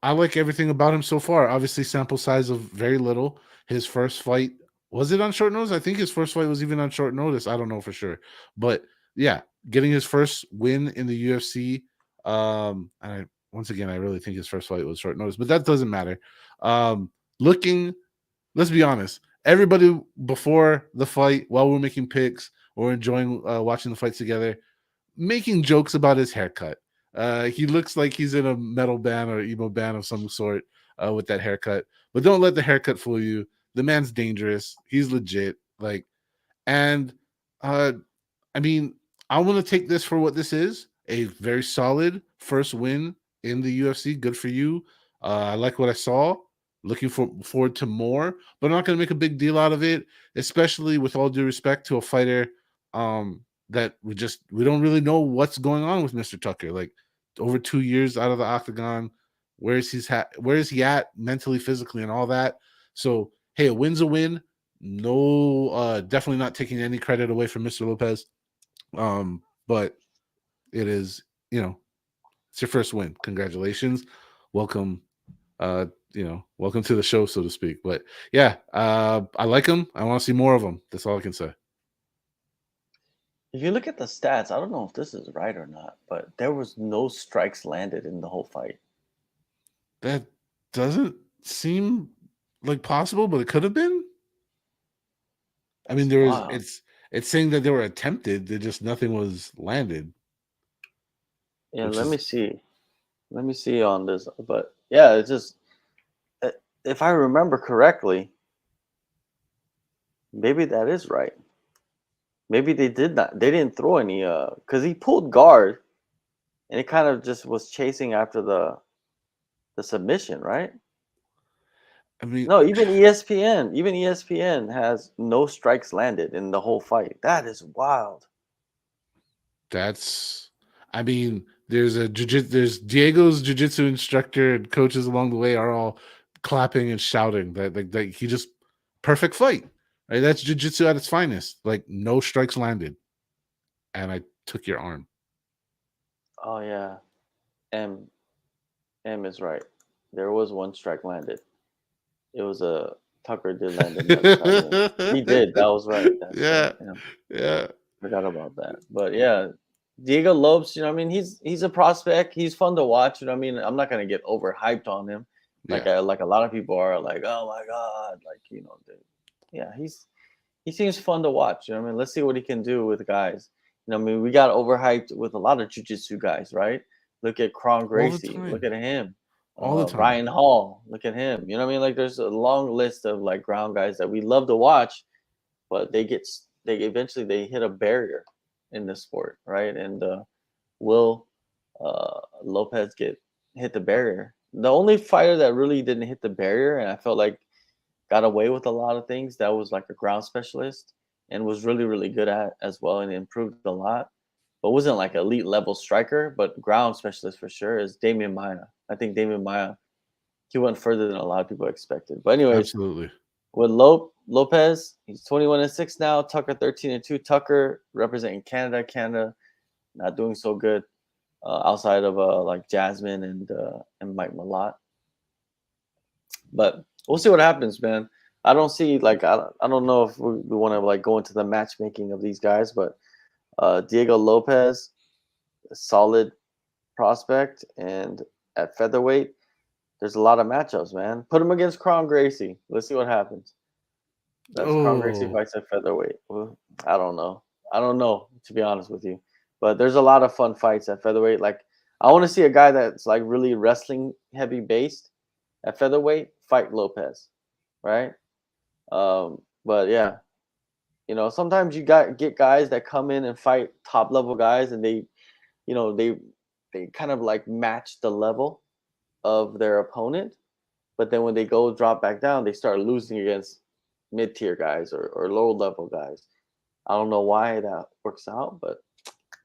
everything about him so far. Obviously, sample size of very little. His first fight, was it on short notice? I think his first fight was even on short notice. I don't know for sure, but yeah, getting his first win in the UFC. Once again, I really think his first fight was short notice, but that doesn't matter. Looking, let's be honest. Everybody before the fight, while we're making picks or enjoying watching the fights together, making jokes about his haircut. He looks like he's in a metal band or emo band of some sort with that haircut. But don't let the haircut fool you. The man's dangerous. He's legit. And uh, I mean, I want to take this for what this is, a very solid first win in the UFC. Good for you. I like what I saw. Looking forward to more, but I'm not going to make a big deal out of it, especially with all due respect to a fighter that we don't really know what's going on with Mr. Tucker. Like over 2 years out of the octagon, where is he at mentally, physically, and all that. So hey, a win's a win. No, definitely not taking any credit away from Mr. Lopez. But it is, it's your first win. Congratulations. Welcome. Welcome to the show, so to speak. But yeah, I like him. I want to see more of him. That's all I can say. If you look at the stats, I don't know if this is right or not, but there was no strikes landed in the whole fight. That doesn't seem like possible, but it could have been. I mean, it's saying that they were attempted, that just nothing was landed. Yeah, let me see. Let me see on this. But yeah, it's just, if I remember correctly, maybe that is right. Maybe they didn't throw any, because he pulled guard and it kind of just was chasing after the submission, right? I mean, No, even ESPN has no strikes landed in the whole fight. That is wild. I mean, there's Diego's jiu-jitsu instructor and coaches along the way are all clapping and shouting that he just perfect fight. Right? That's jiu-jitsu at its finest. Like no strikes landed. And I took your arm. Oh yeah. M is right. There was one strike landed. It was a Tucker did land another strike. He did. That was right. That's Yeah. right. Yeah. Forgot about that. But yeah, Diego Lopes, he's a prospect. He's fun to watch. You know what I mean? I'm not gonna get overhyped on him. Like Yeah. like a lot of people are like, oh my God. Yeah, he seems fun to watch. You know what I mean? Let's see what he can do with guys. I mean, we got overhyped with a lot of jiu-jitsu guys, right? Look at Kron All the Gracie. Look time. at him. All the time. Ryan Hall. Look at him. You know what I mean? Like there's a long list of like ground guys that we love to watch, but they eventually they hit a barrier in the sport, right? And will Lopez hit the barrier? The only fighter that really didn't hit the barrier, and I felt like got away with a lot of things, that was like a ground specialist and was really really good at as well, and improved a lot, but wasn't like elite level striker, but ground specialist for sure, is Damian Maia. I think Damian Maia, he went further than a lot of people expected. But anyways, Absolutely. with Lopez, he's 21-6 now. Tucker 13-2. Tucker representing Canada. Canada not doing so good outside of like Jasmine and Mike Malott. But we'll see what happens, man. I don't see like I don't know if we want to like go into the matchmaking of these guys, but Diego Lopez, a solid prospect, and at featherweight, there's a lot of matchups, man. Put him against Kron Gracie. Let's see what happens. That's Kron Gracie fights at featherweight. Well, I don't know. I don't know, to be honest with you. But there's a lot of fun fights at featherweight. Like I want to see a guy that's like really wrestling heavy based at featherweight fight Lopez, right? But yeah, sometimes you get guys that come in and fight top level guys, and they kind of like match the level of their opponent, but then when they go drop back down, they start losing against mid tier guys or low level guys. I don't know why that works out, but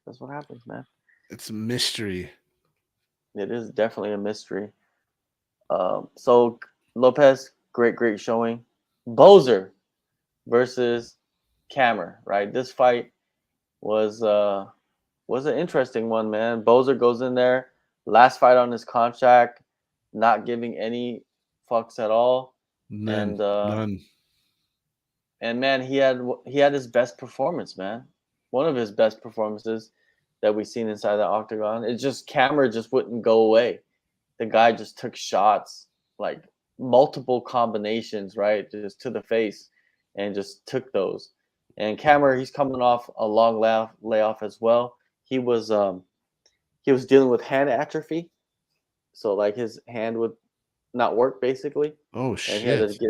that's what happens, man. It's a mystery. It is definitely a mystery. So Lopez, great showing. Bozer versus Cammer, right? This fight was an interesting one, man. Bozer goes in there, last fight on his contract, not giving any fucks at all, None, and none. man, he had his best performance, man. One of his best performances that we've seen inside the octagon. It's just camera just wouldn't go away. The guy just took shots, like multiple combinations, right, just to the face, and just took those. And Camera, he's coming off a long layoff as well. He was he was dealing with hand atrophy, so like his hand would not work basically, Oh and he had to shit.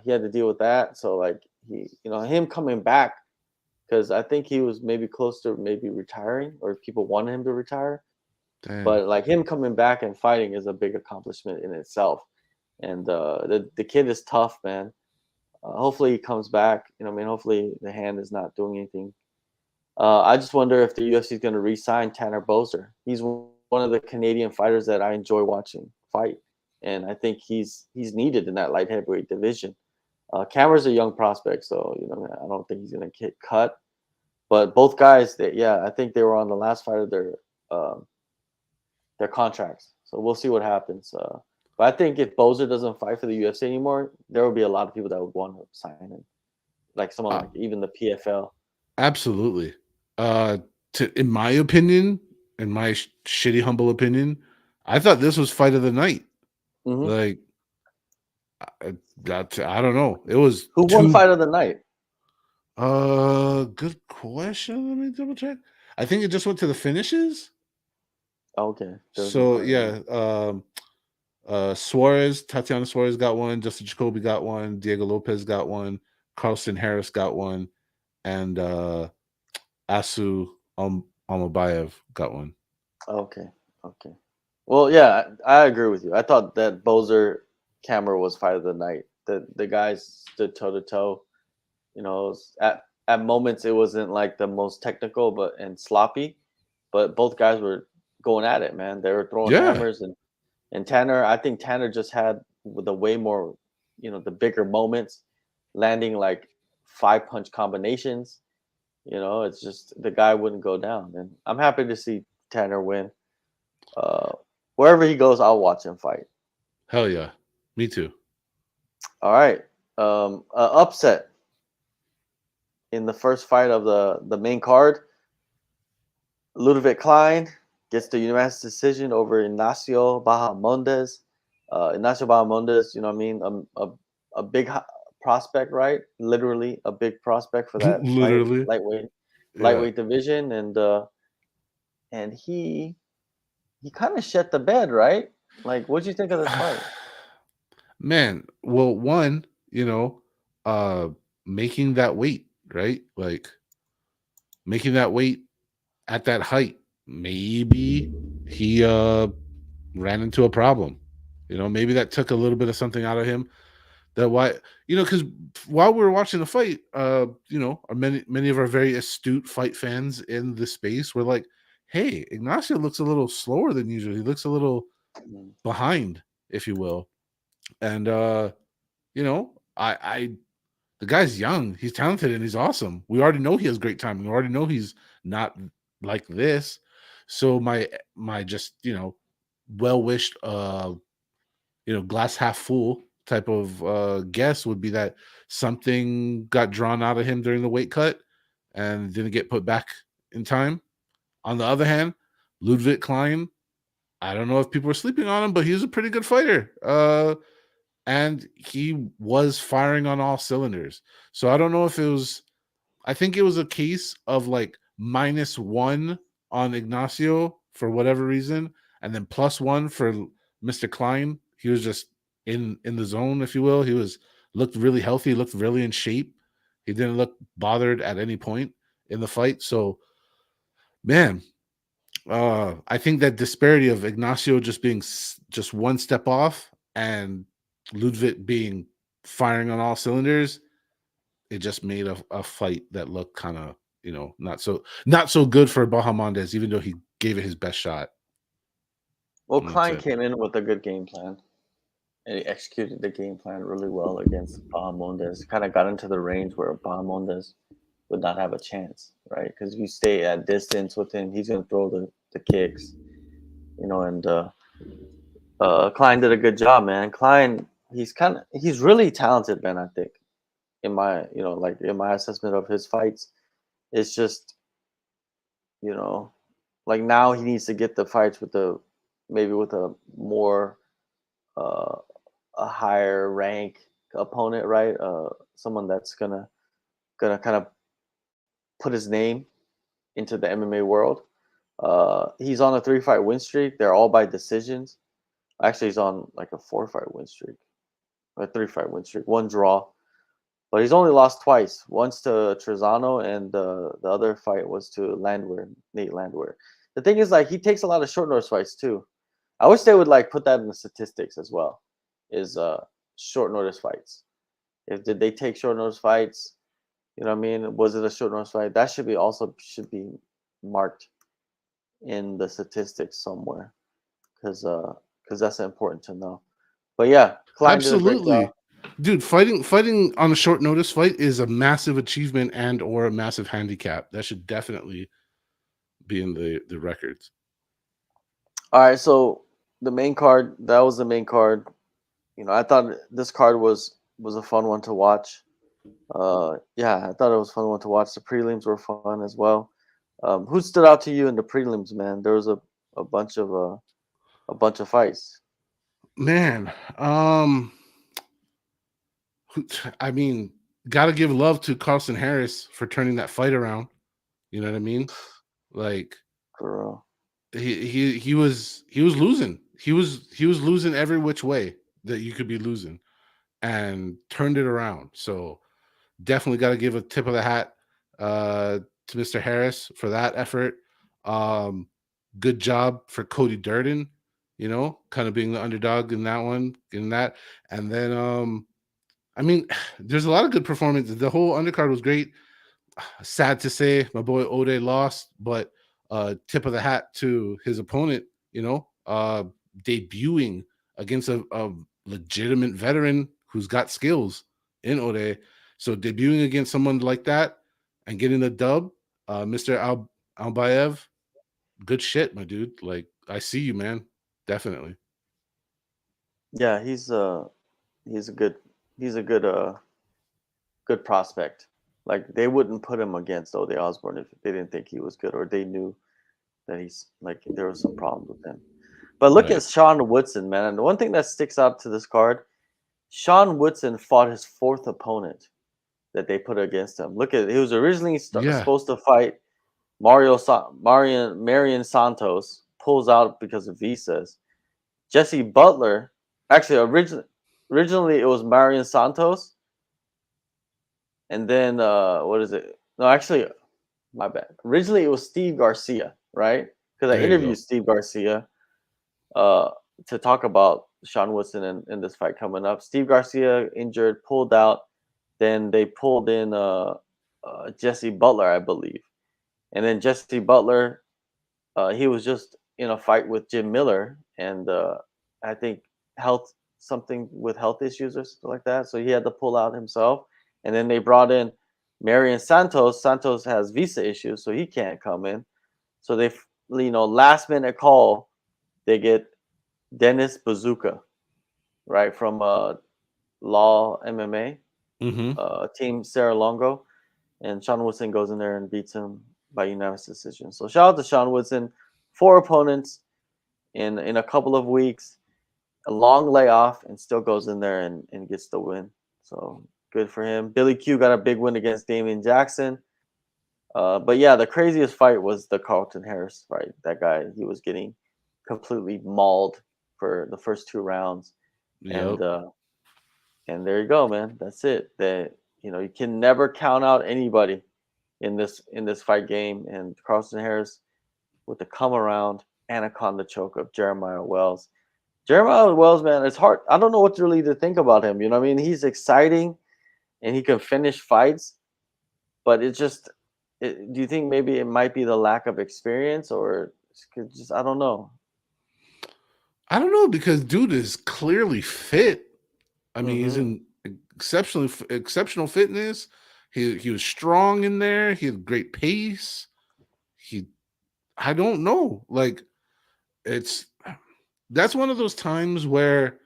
he had to deal with that. So like him coming back, because I think he was maybe close to maybe retiring, or people wanted him to retire. Damn. But like him coming back and fighting is a big accomplishment in itself. And the kid is tough, man. Hopefully he comes back. I mean, hopefully the hand is not doing anything. I just wonder if the UFC is going to re-sign Tanner Bozer. He's one of the Canadian fighters that I enjoy watching fight, and I think he's needed in that light heavyweight division. Cameron's a young prospect, so I don't think he's going to get cut. But both guys, I think they were on the last fight of their contracts. So we'll see what happens. But I think if Bozer doesn't fight for the UFC anymore, there will be a lot of people that would want to sign him, like someone Uh, like even the PFL. absolutely. Uh, in my opinion, in my shitty humble opinion, I thought this was fight of the night. Hmm. Like I don't know. It was Who won two. fight of the night? Good question. Let me double check. I think it just went to the finishes. Okay, there was no So fight of the night. yeah, Suarez, Tatiana Suarez got one, Justin Jacoby got one, Diego Lopez got one, Carlston Harris got one, and Asu Almabayev got one. Okay, okay. Well, yeah, I agree with you. I thought that Bozer Camera was fight of the night. The guys stood toe to toe. At moments it wasn't like the most technical, and sloppy, but both guys were going at it, man. They were throwing Yeah, hammers, and Tanner. I think Tanner just had the way more, the bigger moments, landing like 5 punch combinations. It's just the guy wouldn't go down, and I'm happy to see Tanner win. Uh, Wherever he goes, I'll watch him fight. hell yeah, me too. All right, upset in the first fight of the main card. Ludovic Klein gets the unanimous decision over Ignacio Bahamondes. Ignacio Bahamondes, you know what I mean? A big prospect, right? Literally a big prospect for that Literally, yeah. lightweight division, and he kind of shut the bed, right? Like, what'd you think of this fight? Man, well, one, uh, making that weight, right? Like making that weight at that height, maybe he ran into a problem. Maybe that took a little bit of something out of him. That why, because while we were watching the fight, many of our very astute fight fans in the space were like, "Hey, Ignacio looks a little slower than usual. He looks a little Mm. behind, if you will." And I the guy's young, he's talented, and he's awesome. We already know he has great timing. We already know he's not like this. So my just well wished glass half full type of guess would be that something got drawn out of him during the weight cut and didn't get put back in time. On the other hand, Ludwig Klein, I don't know if people are sleeping on him, but he was a pretty good fighter. And he was firing on all cylinders. So I don't know if it was, I think it was a case of like -1 on Ignacio for whatever reason, and then +1 for Mr. Klein. He was just in the zone, if you will. He looked really healthy, looked really in shape. He didn't look bothered at any point in the fight. So, man, I think that disparity of Ignacio just being just one step off and Ludwig being firing on all cylinders, it just made a fight that looked kind of not so good for Bahamondes, even though he gave it his best shot. Well, That's Klein it. came in with a good game plan, and he executed the game plan really well against Bahamondes. Kind of got into the range where Bahamondes would not have a chance, right? Because if you stay at distance with him, he's going to throw the kicks, and Klein did a good job, man. Klein, he's really talented, man. I think in my assessment of his fights, it's just you know, like now he needs to get the fights with maybe with a more uh, a higher rank opponent, right? Someone that's gonna kind of put his name into the MMA world. He's on a 3-fight win streak. They're all by decisions. Actually, he's on like a 4-fight win streak, a 3-fight win streak, one draw. But he's only lost twice. Once to Trezano, and the other fight was to Nate Landwehr. The thing is, like, he takes a lot of short notice fights too. I wish they would like put that in the statistics as well. Is short notice fights. If did they take short notice fights? You know what I mean? Was it a short notice fight? That should be marked in the statistics somewhere, because that's important to know. But yeah, Klein did a great job. Absolutely. Dude, fighting on a short notice fight is a massive achievement and or a massive handicap. That should definitely be in the records. All right, so that was the main card. I thought this card was a fun one to watch. Yeah, I thought it was a fun one to watch. The prelims were fun as well. Who stood out to you in the prelims, man? There was a bunch of fights. Man, I mean, gotta give love to Carlson Harris for turning that fight around. You know what I mean? Like For real. he was losing. He was losing every which way that you could be losing, and turned it around. So definitely got to give a tip of the hat to Mr. Harris for that effort. Um, Good job for Cody Durden, kind of being the underdog in that one, and then I mean, there's a lot of good performances. The whole undercard was great. Sad to say, my boy Ode lost, but tip of the hat to his opponent. Debuting against a legitimate veteran who's got skills in Ode. So debuting against someone like that and getting the dub, Mr. Albaev, good shit, my dude. Like, I see you, man. Definitely. Yeah, he's a good he's a good prospect. Like they wouldn't put him against Ode Osborne if they didn't think he was good, or they knew that he's like there was some problems with him. But look at Right. Sean Woodson, man. And the one thing that sticks out to this card, Sean Woodson fought his fourth opponent that they put against him. Look at he was originally Yeah. supposed to fight Marion Santos, pulls out because of visas. Jesse Butler, actually originally it was Marion Santos, and then what is it? No, actually, my bad. Originally it was Steve Garcia, right? Because I There you interviewed go. Steve Garcia uh, to talk about Sean Woodson in this fight coming up. Steve Garcia injured, pulled out. Then they pulled in Jesse Butler, I believe. And then Jesse Butler, he was just in a fight with Jim Miller, and I think something with health issues or something like that. So he had to pull out himself. And then they brought in Marion Santos. Santos has visa issues, so he can't come in. So they, last minute call, they get Dennis Bazooka, right, from Law MMA, Mm-hmm. Team Sarah Longo, and Sean Woodson goes in there and beats him by unanimous decision. So shout out to Sean Woodson, 4 opponents in a couple of weeks, a long layoff, and still goes in there and gets the win. So good for him. Billy Q got a big win against Damian Jackson. But yeah, the craziest fight was the Carlton Harris fight. That guy, he was getting completely mauled for the first 2 rounds, and Yep. and there you go, man. That's it. That you can never count out anybody in this fight game. And Carlton Harris with the come around anaconda choke of Jeremiah Wells. Jeremiah Wells, man, it's hard. I don't know what really to think about him. You know what I mean? He's exciting and he can finish fights, but do you think maybe it might be the lack of experience, or just I don't know. I don't know, because dude is clearly fit. I mean, he's Mm-hmm. in exceptional fitness. He was strong in there. He had great pace. He I don't know. Like, it's that's one of those times where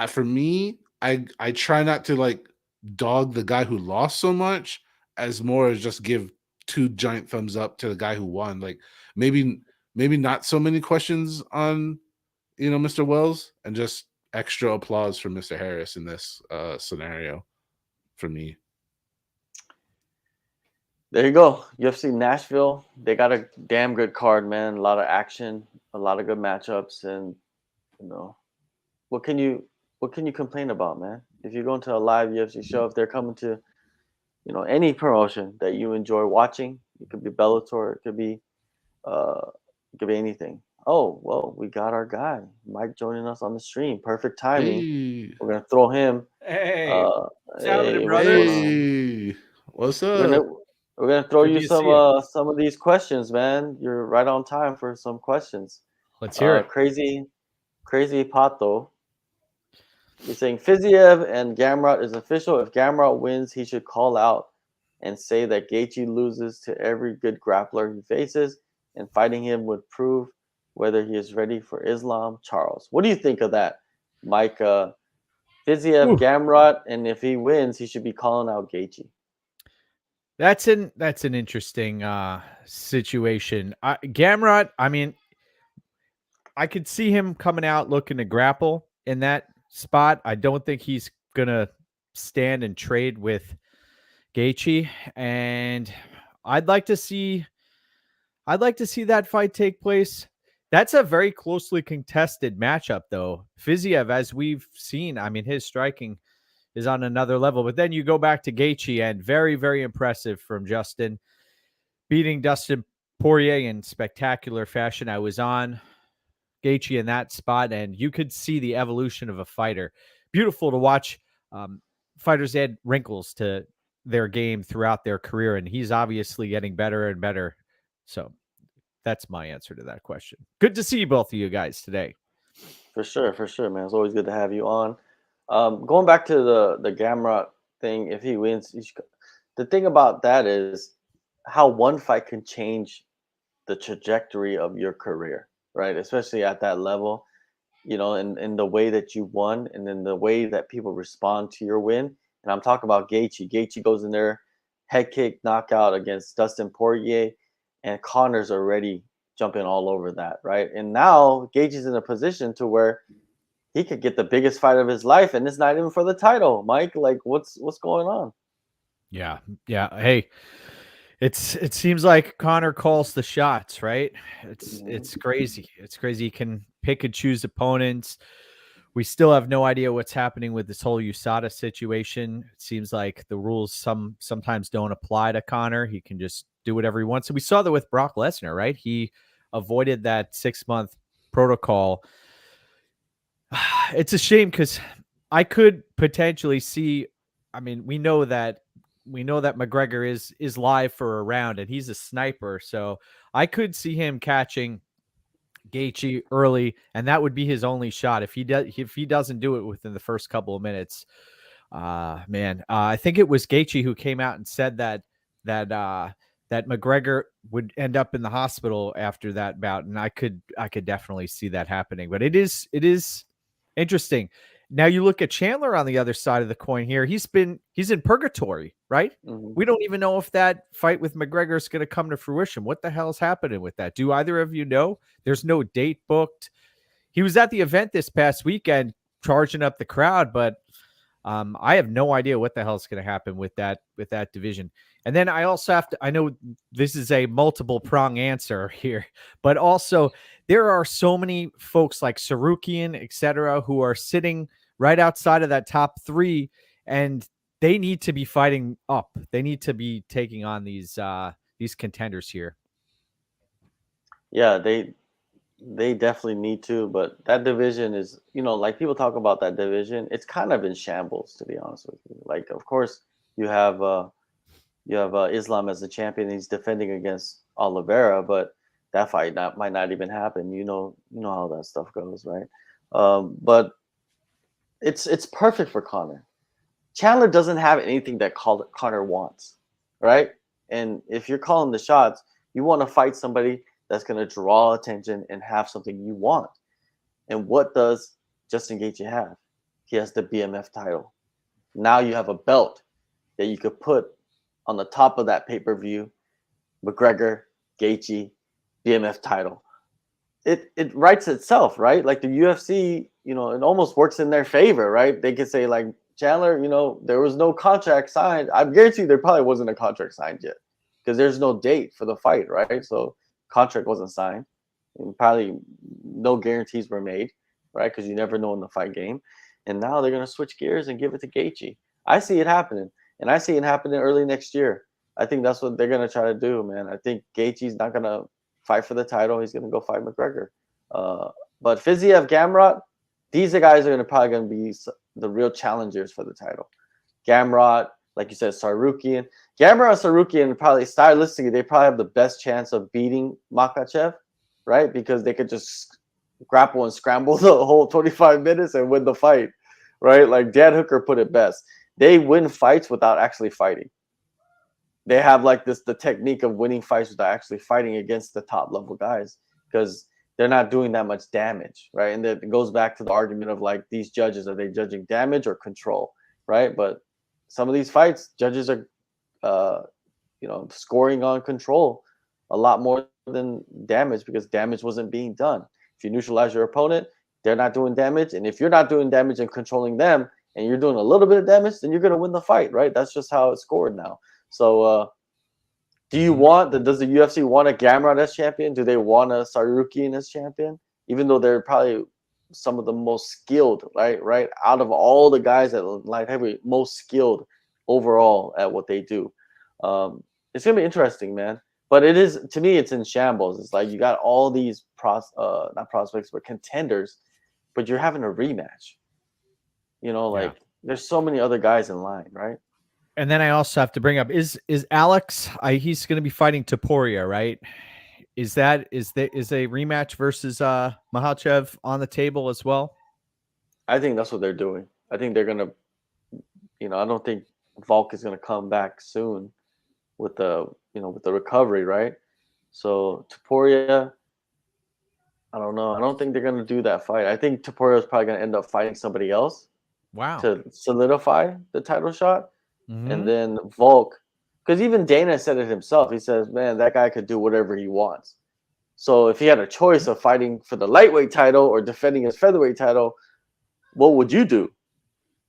for me, I try not to like dog the guy who lost so much, as more as just give two giant thumbs up to the guy who won. Like, maybe maybe not so many questions on, Mr. Wells, and just extra applause for Mr. Harris in this scenario for me. There you go. UFC Nashville. They got a damn good card, man. A lot of action, a lot of good matchups, and you know what can you complain about, man? If you're going to a live UFC show, if they're coming to any promotion that you enjoy watching, it could be Bellator, uh, it could be anything. Oh well, we got our guy Mike joining us on the stream. Perfect timing. Hey, We're gonna throw him. Hey, Uh, what's happening, hey, what's going brothers? on? hey, what's We're up? gonna we're gonna throw Good you to see you. some of these questions, man. You're right on time for some questions. Let's hear it. Crazy Pato. He's saying Fiziev and Gamrot is official. If Gamrot wins, he should call out and say that Gaethje loses to every good grappler he faces, and fighting him would prove whether he is ready for Islam. Charles, what do you think of that, Mike? Fiziev, Ooh, Gamrot, and if he wins, he should be calling out Gaethje. that's an interesting situation. Gamrot, I mean, I could see him coming out looking to grapple in that spot. I don't think he's gonna stand and trade with Gaethje, and I'd like to see that fight take place. That's a very closely contested matchup, though. Fiziev, as we've seen, I mean, his striking is on another level. But then you go back to Gaethje, and very, very impressive from Justin, beating Dustin Poirier in spectacular fashion. I was on Gaethje in that spot, and you could see the evolution of a fighter. Beautiful to watch. Fighters add wrinkles to their game throughout their career, and he's obviously getting better and better. So that's my answer to that question. Good to see both of you guys today. For sure, man. It's always good to have you on. Going back to the Gamrot thing, if he wins, the thing about that is how one fight can change the trajectory of your career, right? Especially at that level, in the way that you won and in the way that people respond to your win. And I'm talking about Gaethje. Gaethje goes in there, head kick knockout against Dustin Poirier, and Connor's already jumping all over that, right? And now Gaethje's in a position to where he could get the biggest fight of his life, and it's not even for the title. Mike, like, what's going on? Yeah. Hey, it seems like Connor calls the shots, right? It's crazy. It's crazy. He can pick and choose opponents. We still have no idea what's happening with this whole USADA situation. It seems like the rules sometimes don't apply to Connor. He can just do whatever he wants. And we saw that with Brock Lesnar, right? He avoided that 6-month protocol. It's a shame because I could potentially see. I mean, we know that McGregor is live for a round, and he's a sniper. So I could see him catching Gaethje early, and that would be his only shot. If he doesn't do it within the first couple of minutes, I think it was Gaethje who came out and said that McGregor would end up in the hospital after that bout, and I could definitely see that happening. But it is interesting. Now you look at Chandler on the other side of the coin here. He's in purgatory, right? Mm-hmm. We don't even know if that fight with McGregor is going to come to fruition. What the hell's happening with that? Do either of you know? There's no date booked. He was at the event this past weekend charging up the crowd, but I have no idea what the hell is going to happen with that division. And then I also have to, I know this is a multiple prong answer here, but also there are so many folks like Sarukian, etc., who are sitting right outside of that top 3, and they need to be fighting up. They need to be taking on these contenders here. Yeah, they definitely need to, but that division is, like people talk about that division, it's kind of in shambles, to be honest with you. Like, of course, you have Islam as the champion. He's defending against Oliveira, but that fight might not even happen. You know how that stuff goes, right? But it's perfect for Conor. Chandler doesn't have anything that Conor wants, right? And if you're calling the shots, you want to fight somebody that's going to draw attention and have something you want. And what does Justin Gaethje have? He has the BMF title. Now you have a belt that you could put on the top of that pay-per-view. McGregor, Gaethje, BMF title. It writes itself, right? Like the UFC, it almost works in their favor, right? They could say like, Chandler, there was no contract signed. I guarantee you there probably wasn't a contract signed yet because there's no date for the fight, right? So contract wasn't signed. And probably no guarantees were made, right? Because you never know in the fight game. And now they're going to switch gears and give it to Gaethje. I see it happening, and I see it happening early next year. I think that's what they're going to try to do, man. I think Gaethje's not going to fight for the title. He's going to go fight McGregor. But Fiziev, Gamrot, these are guys are probably going to be the real challengers for the title. Gamrot, like you said, Sarukian. Gamrot and Sarukian probably stylistically, they probably have the best chance of beating Makhachev, right? Because they could just grapple and scramble the whole 25 minutes and win the fight, right? Like Dan Hooker put it best. They win fights without actually fighting. They have like the technique of winning fights without actually fighting against the top level guys because they're not doing that much damage, right? And it goes back to the argument of like these judges, are they judging damage or control, right? But some of these fights, judges are, scoring on control a lot more than damage because damage wasn't being done. If you neutralize your opponent, they're not doing damage. And if you're not doing damage and controlling them and you're doing a little bit of damage, then you're going to win the fight, right? That's just how it's scored now. So, does the UFC want a Gamrot as champion? Do they want a Sarukian as champion? Even though they're probably some of the most skilled, right? Out of all the guys at light heavyweight, most skilled overall at what they do. It's gonna be interesting, man. But it is, to me, it's in shambles. It's like you got all these not prospects, but contenders, but you're having a rematch. There's so many other guys in line, right? And then I also have to bring up is Alex. He's going to be fighting Topuria, right? Is a rematch versus Makhachev on the table as well? I think that's what they're doing. I think they're gonna, I don't think Volk is gonna come back soon with the recovery, right? So Topuria, I don't know. I don't think they're gonna do that fight. I think Topuria is probably gonna end up fighting somebody else. Wow. To solidify the title shot. Mm-hmm. And then Volk, because even Dana said it himself. He says, man, that guy could do whatever he wants. So if he had a choice of fighting for the lightweight title or defending his featherweight title, what would you do?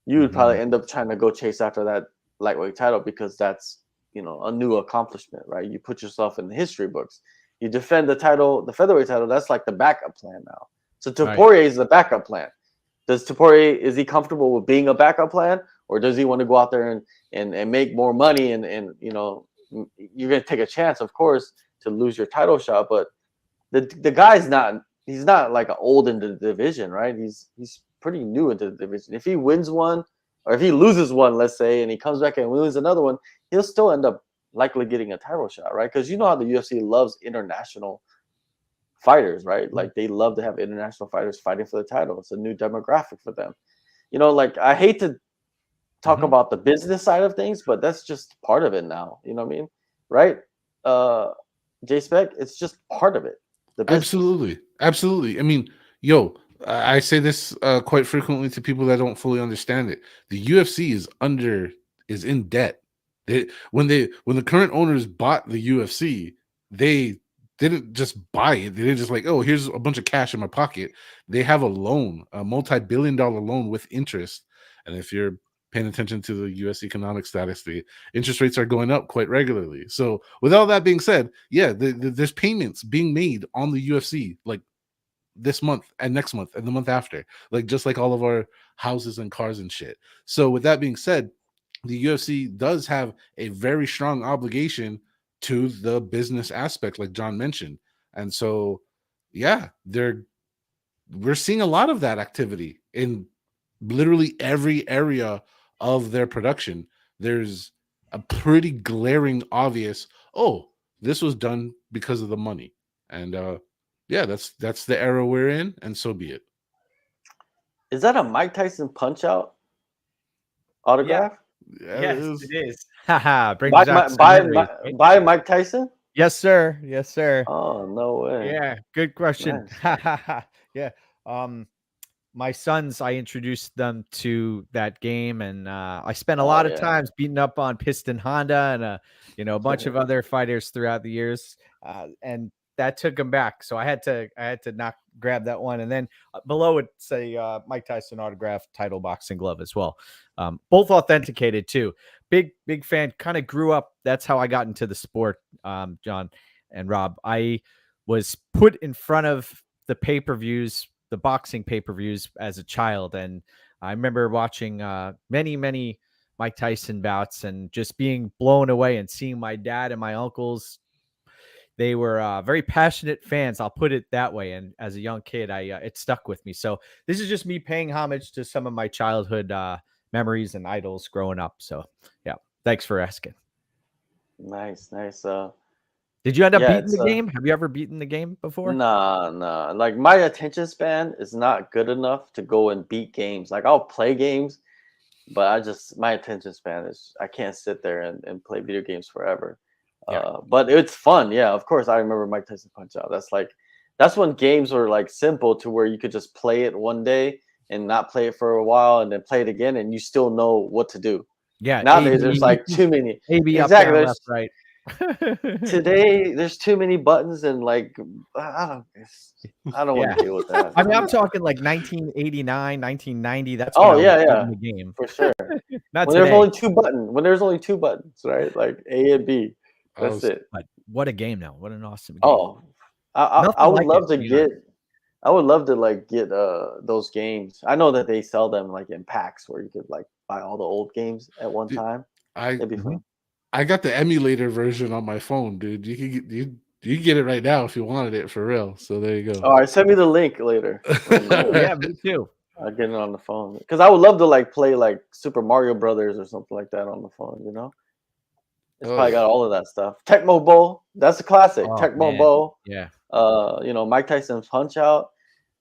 You would probably end up trying to go chase after that lightweight title because that's, a new accomplishment, right? You put yourself in the history books. You defend the title, the featherweight title, that's like the backup plan now. So Topuria is the backup plan. Is he comfortable with being a backup plan, or does he want to go out there and make more money and you're going to take a chance, of course, to lose your title shot, but the guy's he's not like old in the division, right? He's pretty new into the division. If he wins one, or if he loses one, let's say, and he comes back and wins another one, he'll still end up likely getting a title shot, right? Because you know how the UFC loves international fighters, right? Like they love to have international fighters fighting for the title. It's a new demographic for them. Like I hate to talk about the business side of things, but that's just part of it now. You know what I mean? Right? J-Spec, it's just part of it. Absolutely. I mean, I say this quite frequently to people that don't fully understand it. The UFC is in debt. When the current owners bought the UFC, they didn't just buy it. They didn't just like, oh, here's a bunch of cash in my pocket. They have a loan, a multi-billion-dollar loan with interest. And if you're paying attention to the U.S. economic status, the interest rates are going up quite regularly. So with all that being said, there's payments being made on the UFC like this month and next month and the month after, like just like all of our houses and cars and shit. So with that being said, the UFC does have a very strong obligation to the business aspect, like John mentioned. And so, we're seeing a lot of that activity in literally every area of their production. There's a pretty glaring obvious, this was done because of the money. And that's the era we're in, and so be it. Is that a Mike Tyson Punch-Out autograph? Yeah, Yes, it is. it is. Haha, brings By, back some by, memories, by, right? by Mike Tyson? Yes, sir. Yes, sir. Oh, no way. Yeah, good question. Nice. Yeah. My sons, I introduced them to that game, and I spent a Oh, lot of yeah. times beating up on Piston Honda and a bunch of other fighters throughout the years, and that took them back. So I had to not grab that one, and then below it say Mike Tyson autographed title boxing glove as well, both authenticated too. Big fan. Kind of grew up. That's how I got into the sport, John and Rob. I was put in front of the pay-per-views, the boxing pay-per-views as a child. And I remember watching many Mike Tyson bouts and just being blown away and seeing my dad and my uncles. They were very passionate fans. I'll put it that way. And as a young kid, it stuck with me. So this is just me paying homage to some of my childhood memories and idols growing up. So yeah, thanks for asking. Nice. Did you end up Yeah, beating the game? Have you ever beaten the game before? Nah. Like, my attention span is not good enough to go and beat games. Like, I'll play games, but my attention span is, I can't sit there and play video games forever. Yeah. But it's fun. Yeah, of course. I remember Mike Tyson Punch-Out. That's when games were like simple to where you could just play it one day and not play it for a while and then play it again and you still know what to do. Yeah. Nowadays, there's like too many. AB up, Exactly. down, left, right. Today, there's too many buttons and like I don't want to deal with that. I mean, I'm talking like 1989, 1990. That's Oh, when I yeah, was yeah. in the game. For sure. Not When today. there's only two buttons, right? Like A and B. That's it. But what a game now. What an awesome game. Oh, I Nothing would like love it, to to be get. honest. I would love to like get those games. I know that they sell them like in packs where you could like buy all the old games at one Dude, time. That'd be fun. I got the emulator version on my phone, dude. You can get it right now if you wanted it for real. So there you go. All right, send me the link later. Oh, yeah, me too. I'll get it on the phone because I would love to like play like Super Mario Brothers or something like that on the phone. You know, it's probably got all of that stuff. Tecmo Bowl, that's a classic. Oh, Tecmo man. Bowl. Yeah. Mike Tyson's Punch Out,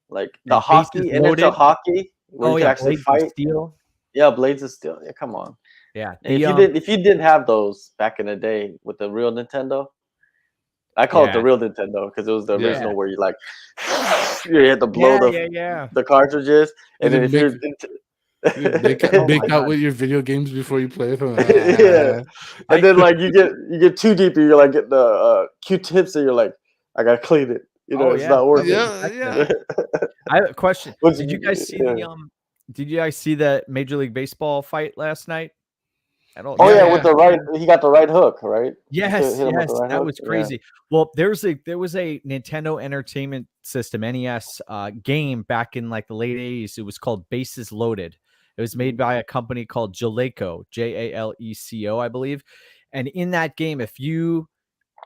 like the And hockey, Bases and it's a Loaded. hockey where you can actually Blades of fight. Steel. Yeah, Blades of Steel. Yeah, come on. Yeah. And if you didn't have those back in the day with the real Nintendo, I call it the real Nintendo because it was the original where you like you had to blow the cartridges, and then if you're they make out with your video games before you play them. Yeah, and then like you get too deep, and you're like getting the Q-tips, and you're like, I gotta clean it. You know, it's not working. Yeah. I have a question. Did you guys see Did you guys see the Major League Baseball fight last night? With the right, he got the right hook, right? Yes, that was crazy. Well, there was a Nintendo Entertainment System (NES) game back in like the late 80s. It was called Bases Loaded. It was made by a company called Jaleco, Jaleco, I believe. And in that game, if you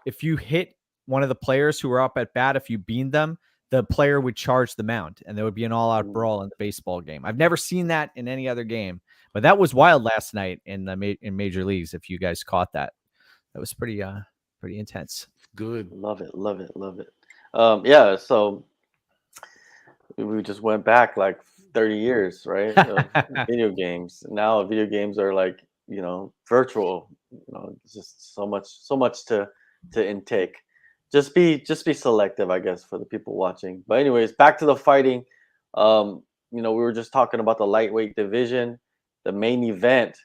hit one of the players who were up at bat, if you beamed them, the player would charge the mound, and there would be an all-out brawl in the baseball game. I've never seen that in any other game, but that was wild last night in major leagues. If you guys caught that, that was pretty intense. Good. Love it. Yeah. So we just went back like 30 years, right? Of video games. Now video games are like virtual. It's just so much to intake. Just be selective, I guess, for the people watching. But anyways, back to the fighting. We were just talking about the lightweight division. The main event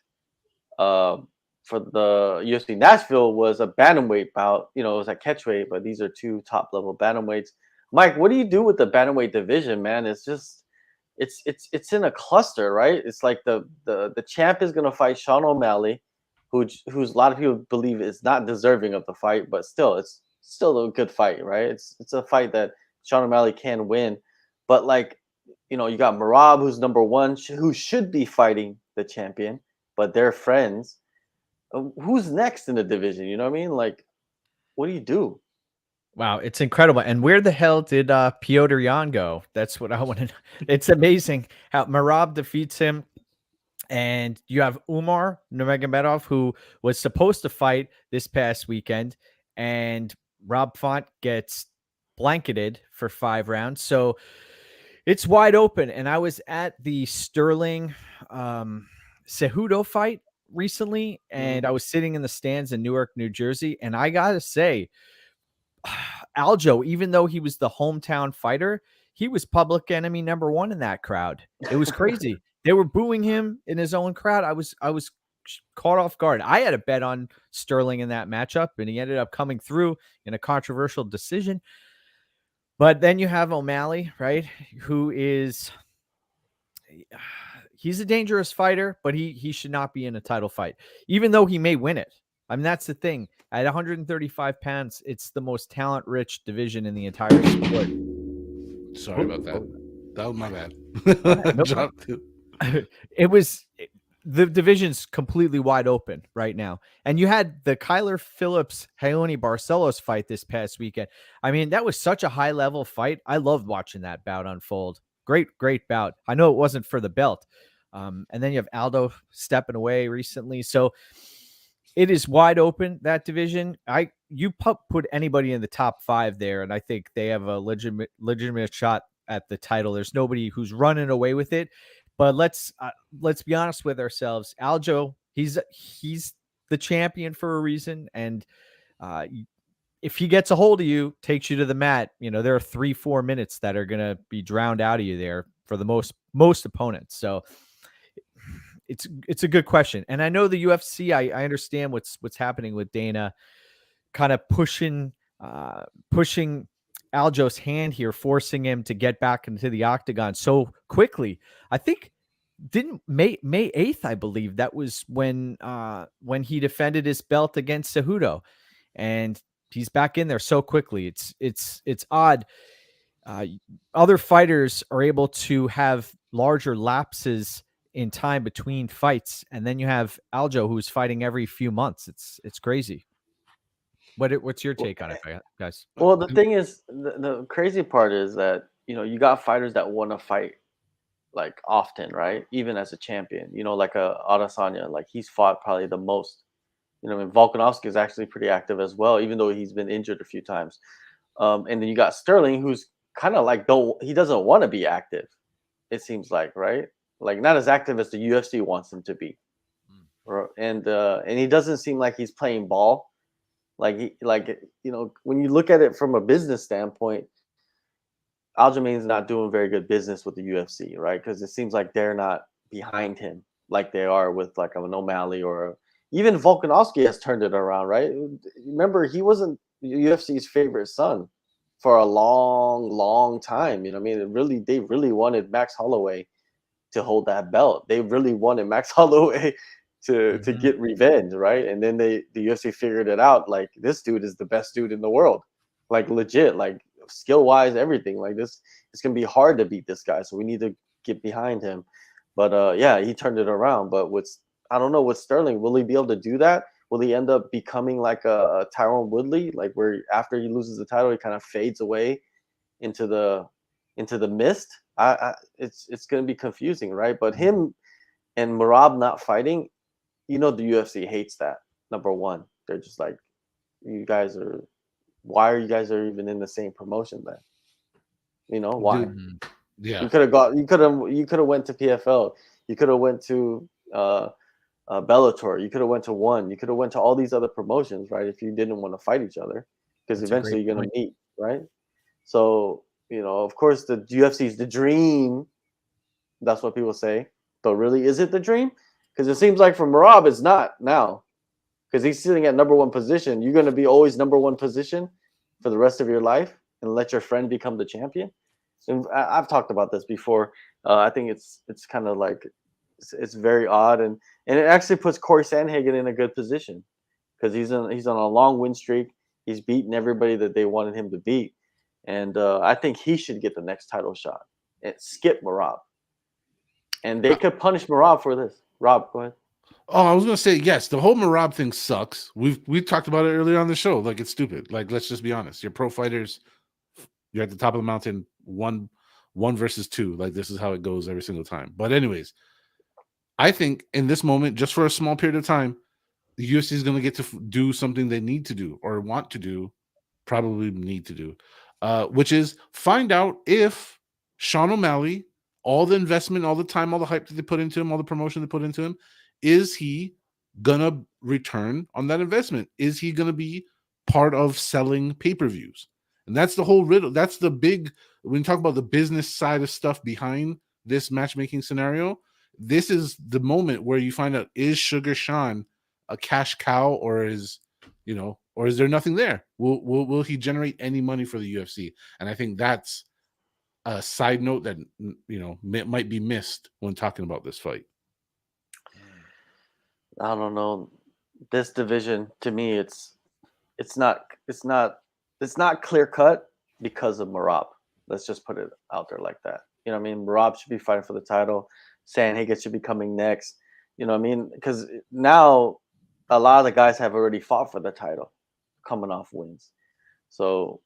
for the UFC Nashville was a bantamweight bout. It was at catchweight, but these are two top level bantamweights. Mike, what do you do with the bantamweight division, man? It's just it's in a cluster, right? It's like the champ is gonna fight Sean O'Malley, who's a lot of people believe is not deserving of the fight, but still, it's still a good fight, right? It's a fight that Sean O'Malley can win, but like, you got Merab, who's number one, who should be fighting the champion, but they're friends. Who's next in the division? You know what I mean? Like, what do you do? Wow, it's incredible. And where the hell did Piotr Yan go? That's what I want to know. It's amazing how Merab defeats him. And you have Umar Nurmagomedov, who was supposed to fight this past weekend, and Rob Font gets blanketed for 5 rounds. So It's wide open. And I was at the Sterling Cejudo fight recently, and I was sitting in the stands in Newark, New Jersey. And I got to say, Aljo, even though he was the hometown fighter, he was public enemy number one in that crowd. It was crazy. They were booing him in his own crowd. I was caught off guard. I had a bet on Sterling in that matchup, and he ended up coming through in a controversial decision. But then you have O'Malley, right? Who is he's a dangerous fighter, but he should not be in a title fight, even though he may win it. I mean, that's the thing. At 135 pounds, it's the most talent-rich division in the entire sport. Sorry about that. That was my bad. It was the division's completely wide open right now. And you had the Kyler Phillips Hyon Barcelos fight this past weekend. I mean, that was such a high-level fight. I loved watching that bout unfold. Great bout. I know it wasn't for the belt. And then you have Aldo stepping away recently. So it is wide open, that division. You put anybody in the top 5 there, and I think they have a legitimate shot at the title. There's nobody who's running away with it. But let's be honest with ourselves. Aljo, he's the champion for a reason, and if he gets a hold of you, takes you to the mat, there are 3-4 minutes that are gonna be drowned out of you there for the most opponents. So it's a good question, and I know the UFC. I understand what's happening with Dana, kind of pushing Aljo's hand here, forcing him to get back into the octagon so quickly. I think May 8th, I believe that was when he defended his belt against Cejudo, and he's back in there so quickly. It's odd. Other fighters are able to have larger lapses in time between fights, and then you have Aljo, who's fighting every few months. It's crazy. What's your take on it, guys? Well, the thing is, the crazy part is that you got fighters that want to fight like often, right? Even as a champion, like a Adesanya, like he's fought probably the most. And Volkanovski is actually pretty active as well, even though he's been injured a few times. And then you got Sterling, who's kind of like he doesn't want to be active. It seems like, right? Like not as active as the UFC wants him to be, and he doesn't seem like he's playing ball. When you look at it from a business standpoint, Aljamain's not doing very good business with the UFC, right? Because it seems like they're not behind him like they are with like an O'Malley or even Volkanovski has turned it around, right? Remember, he wasn't UFC's favorite son for a long, long time. They really wanted Max Holloway to hold that belt. They really wanted Max Holloway to get revenge, right? And then the UFC figured it out. Like, this dude is the best dude in the world, like legit, like skill wise, everything. Like this, it's gonna be hard to beat this guy. So we need to get behind him. But yeah, he turned it around. But I don't know with Sterling, will he be able to do that? Will he end up becoming like a Tyron Woodley, like where after he loses the title, he kind of fades away into the mist? It's going to be confusing, right? But him and Merab not fighting, the UFC hates that. Number one, they're just like, why are you guys even in the same promotion then? Why? Dude, yeah, you could have went to PFL, you could have went to Bellator, you could have went to One, you could have went to all these other promotions, right? If you didn't want to fight each other, because eventually you're going to meet, right? So of course, the UFC is the dream. That's what people say. But really, is it the dream? Because it seems like for Merab, it's not now. Because he's sitting at number one position. You're going to be always number one position for the rest of your life and let your friend become the champion. And I've talked about this before. I think it's kind of like it's very odd, and it actually puts Cory Sandhagen in a good position because he's on a long win streak. He's beaten everybody that they wanted him to beat. And I think he should get the next title shot and skip Merab. And they could punish Merab for this. Rob, go ahead. Oh, I was gonna say yes. The whole Merab thing sucks. We've talked about it earlier on the show. Like, it's stupid. Like, let's just be honest. You're pro fighters. You're at the top of the mountain. One versus two. Like, this is how it goes every single time. But anyways, I think in this moment, just for a small period of time, the UFC is gonna get to do something they need to do or probably need to do, which is find out if Sean O'Malley, all the investment, all the time, all the hype that they put into him, all the promotion they put into him, is he gonna return on that investment? Is he gonna be part of selling pay-per-views? And that's the whole riddle. That's the big, when you talk about the business side of stuff behind this matchmaking scenario, this is the moment where you find out, is Sugar Sean a cash cow, or is there nothing there? Will he generate any money for the UFC? And I think that's a side note that might be missed when talking about this fight. I don't know. This division, to me, it's not clear cut because of Marab. Let's just put it out there like that. You know what I mean? Marab should be fighting for the title. Sandhagen should be coming next. You know what I mean? Because now a lot of the guys have already fought for the title, coming off wins. So,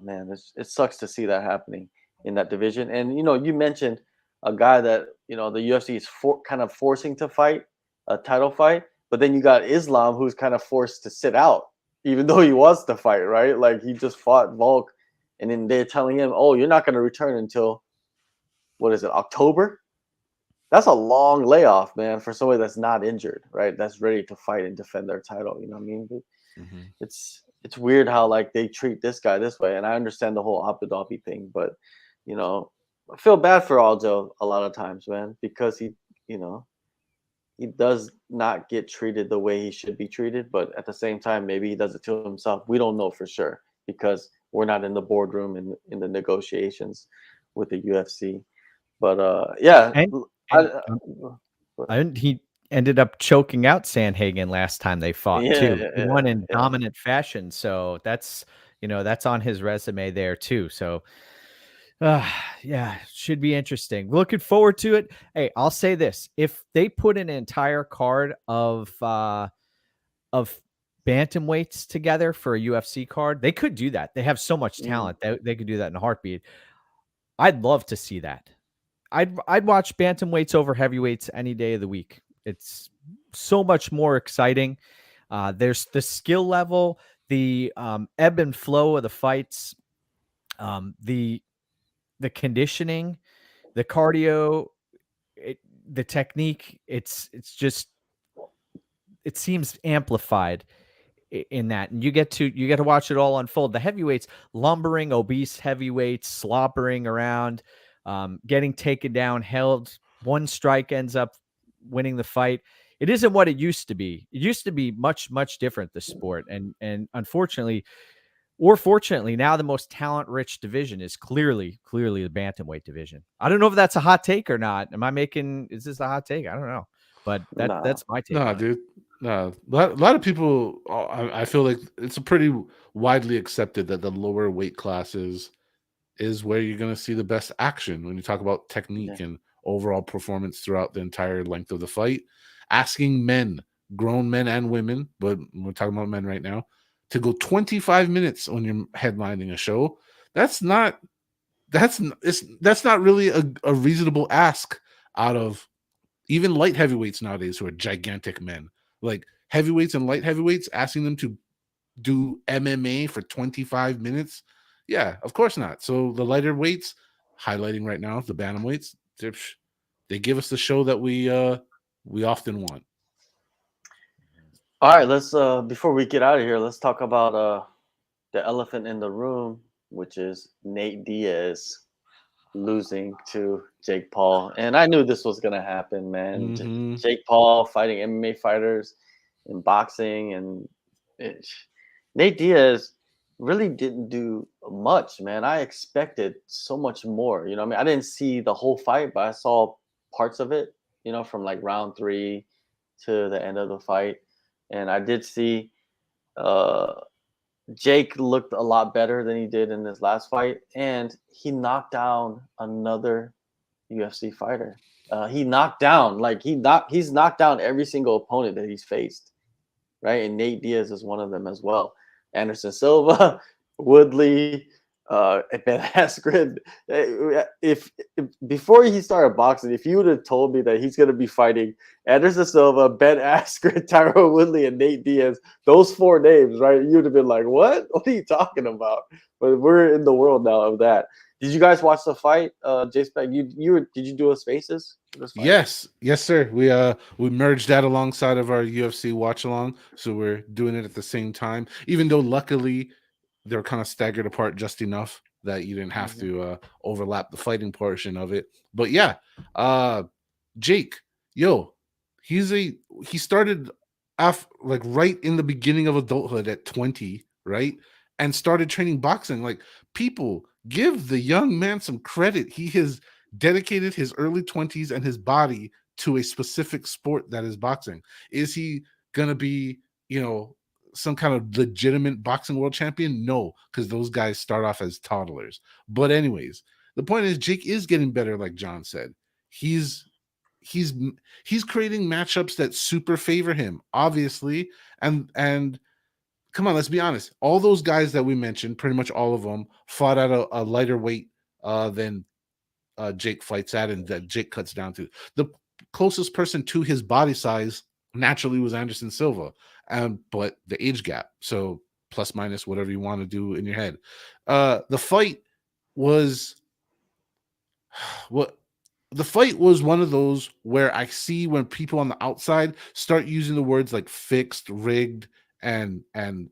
man, it sucks to see that happening in that division. And you mentioned a guy that the UFC is kind of forcing to fight a title fight, but then you got Islam, who's kind of forced to sit out, even though he wants to fight, right? Like, he just fought Volk, and then they're telling him, "Oh, you're not going to return until, what is it, October?" That's a long layoff, man, for somebody that's not injured, right? That's ready to fight and defend their title. You know what I mean? Mm-hmm. It's weird how like they treat this guy this way, and I understand the whole Abu Dhabi thing, but I feel bad for Aljo a lot of times, man, because he does not get treated the way he should be treated, but at the same time, maybe he does it to himself. We don't know for sure because we're not in the boardroom in the negotiations with the UFC. But yeah, he ended up choking out Sandhagen last time they fought too. He won in dominant fashion, so that's on his resume there too. So yeah, should be interesting. Looking forward to it. Hey, I'll say this: if they put an entire card of bantamweights together for a UFC card, they could do that. They have so much talent that they could do that in a heartbeat. I'd love to see that. I'd watch bantamweights over heavyweights any day of the week. It's so much more exciting. There's the skill level, the ebb and flow of the fights, the conditioning, the cardio, the technique. It seems amplified in that, and you get to watch it all unfold. The heavyweights, lumbering, obese heavyweights, slobbering around, getting taken down, held. One strike ends up winning the fight. It isn't what it used to be. It used to be much, much different, the sport. And unfortunately, or fortunately, now the most talent-rich division is clearly the bantamweight division. I don't know if that's a hot take or not. Is this a hot take? I don't know. But that's my take. Nah, dude. No, a lot of people, I feel like it's a pretty widely accepted that the lower weight classes is where you're going to see the best action when you talk about technique and overall performance throughout the entire length of the fight. Asking men, grown men and women, but we're talking about men right now, to go 25 minutes when you're headlining a show, that's not really a reasonable ask out of even light heavyweights nowadays, who are gigantic men. Like heavyweights and light heavyweights, asking them to do MMA for 25 minutes. Yeah, of course not. So the lighter weights, highlighting right now, the bantamweights, they give us the show that we often want. All right, let's before we get out of here, let's talk about the elephant in the room, which is Nate Diaz losing to Jake Paul. And I knew this was gonna happen, man. Mm-hmm. Jake Paul fighting MMA fighters in boxing, and Nate Diaz really didn't do much, man. I expected so much more. I mean, I didn't see the whole fight, but I saw parts of it, from like round 3 to the end of the fight. And I did see Jake looked a lot better than he did in his last fight, and he knocked down another UFC fighter. He's knocked down every single opponent that he's faced, right? And Nate Diaz is one of them as well. Anderson Silva, Woodley, Ben Askren, if before he started boxing, if you would have told me that he's going to be fighting Anderson Silva, Ben Askren, Tyron Woodley, and Nate Diaz, those 4 names, right? You'd have been like, "What? What are you talking about?" But we're in the world now of that. Did you guys watch the fight, J-Spec? Did you do a Spaces for this fight? Yes, sir. We merged that alongside of our UFC watch along, so we're doing it at the same time. Even though luckily they're kind of staggered apart just enough that you didn't have to overlap the fighting portion of it. But yeah, Jake, he started off like right in the beginning of adulthood at 20, right? And started training boxing. Like, people, give the young man some credit. He has dedicated his early 20s and his body to a specific sport that is boxing. Is he gonna be, some kind of legitimate boxing world champion? No, because those guys start off as toddlers. But anyways, the point is Jake is getting better, like John said. He's creating matchups that super favor him, obviously. And come on, let's be honest. All those guys that we mentioned, pretty much all of them, fought at a lighter weight than Jake fights at, and that Jake cuts down to. The closest person to his body size naturally was Anderson Silva, but the age gap, so plus minus whatever you want to do in your head. The fight was one of those where I see when people on the outside start using the words like fixed, rigged, and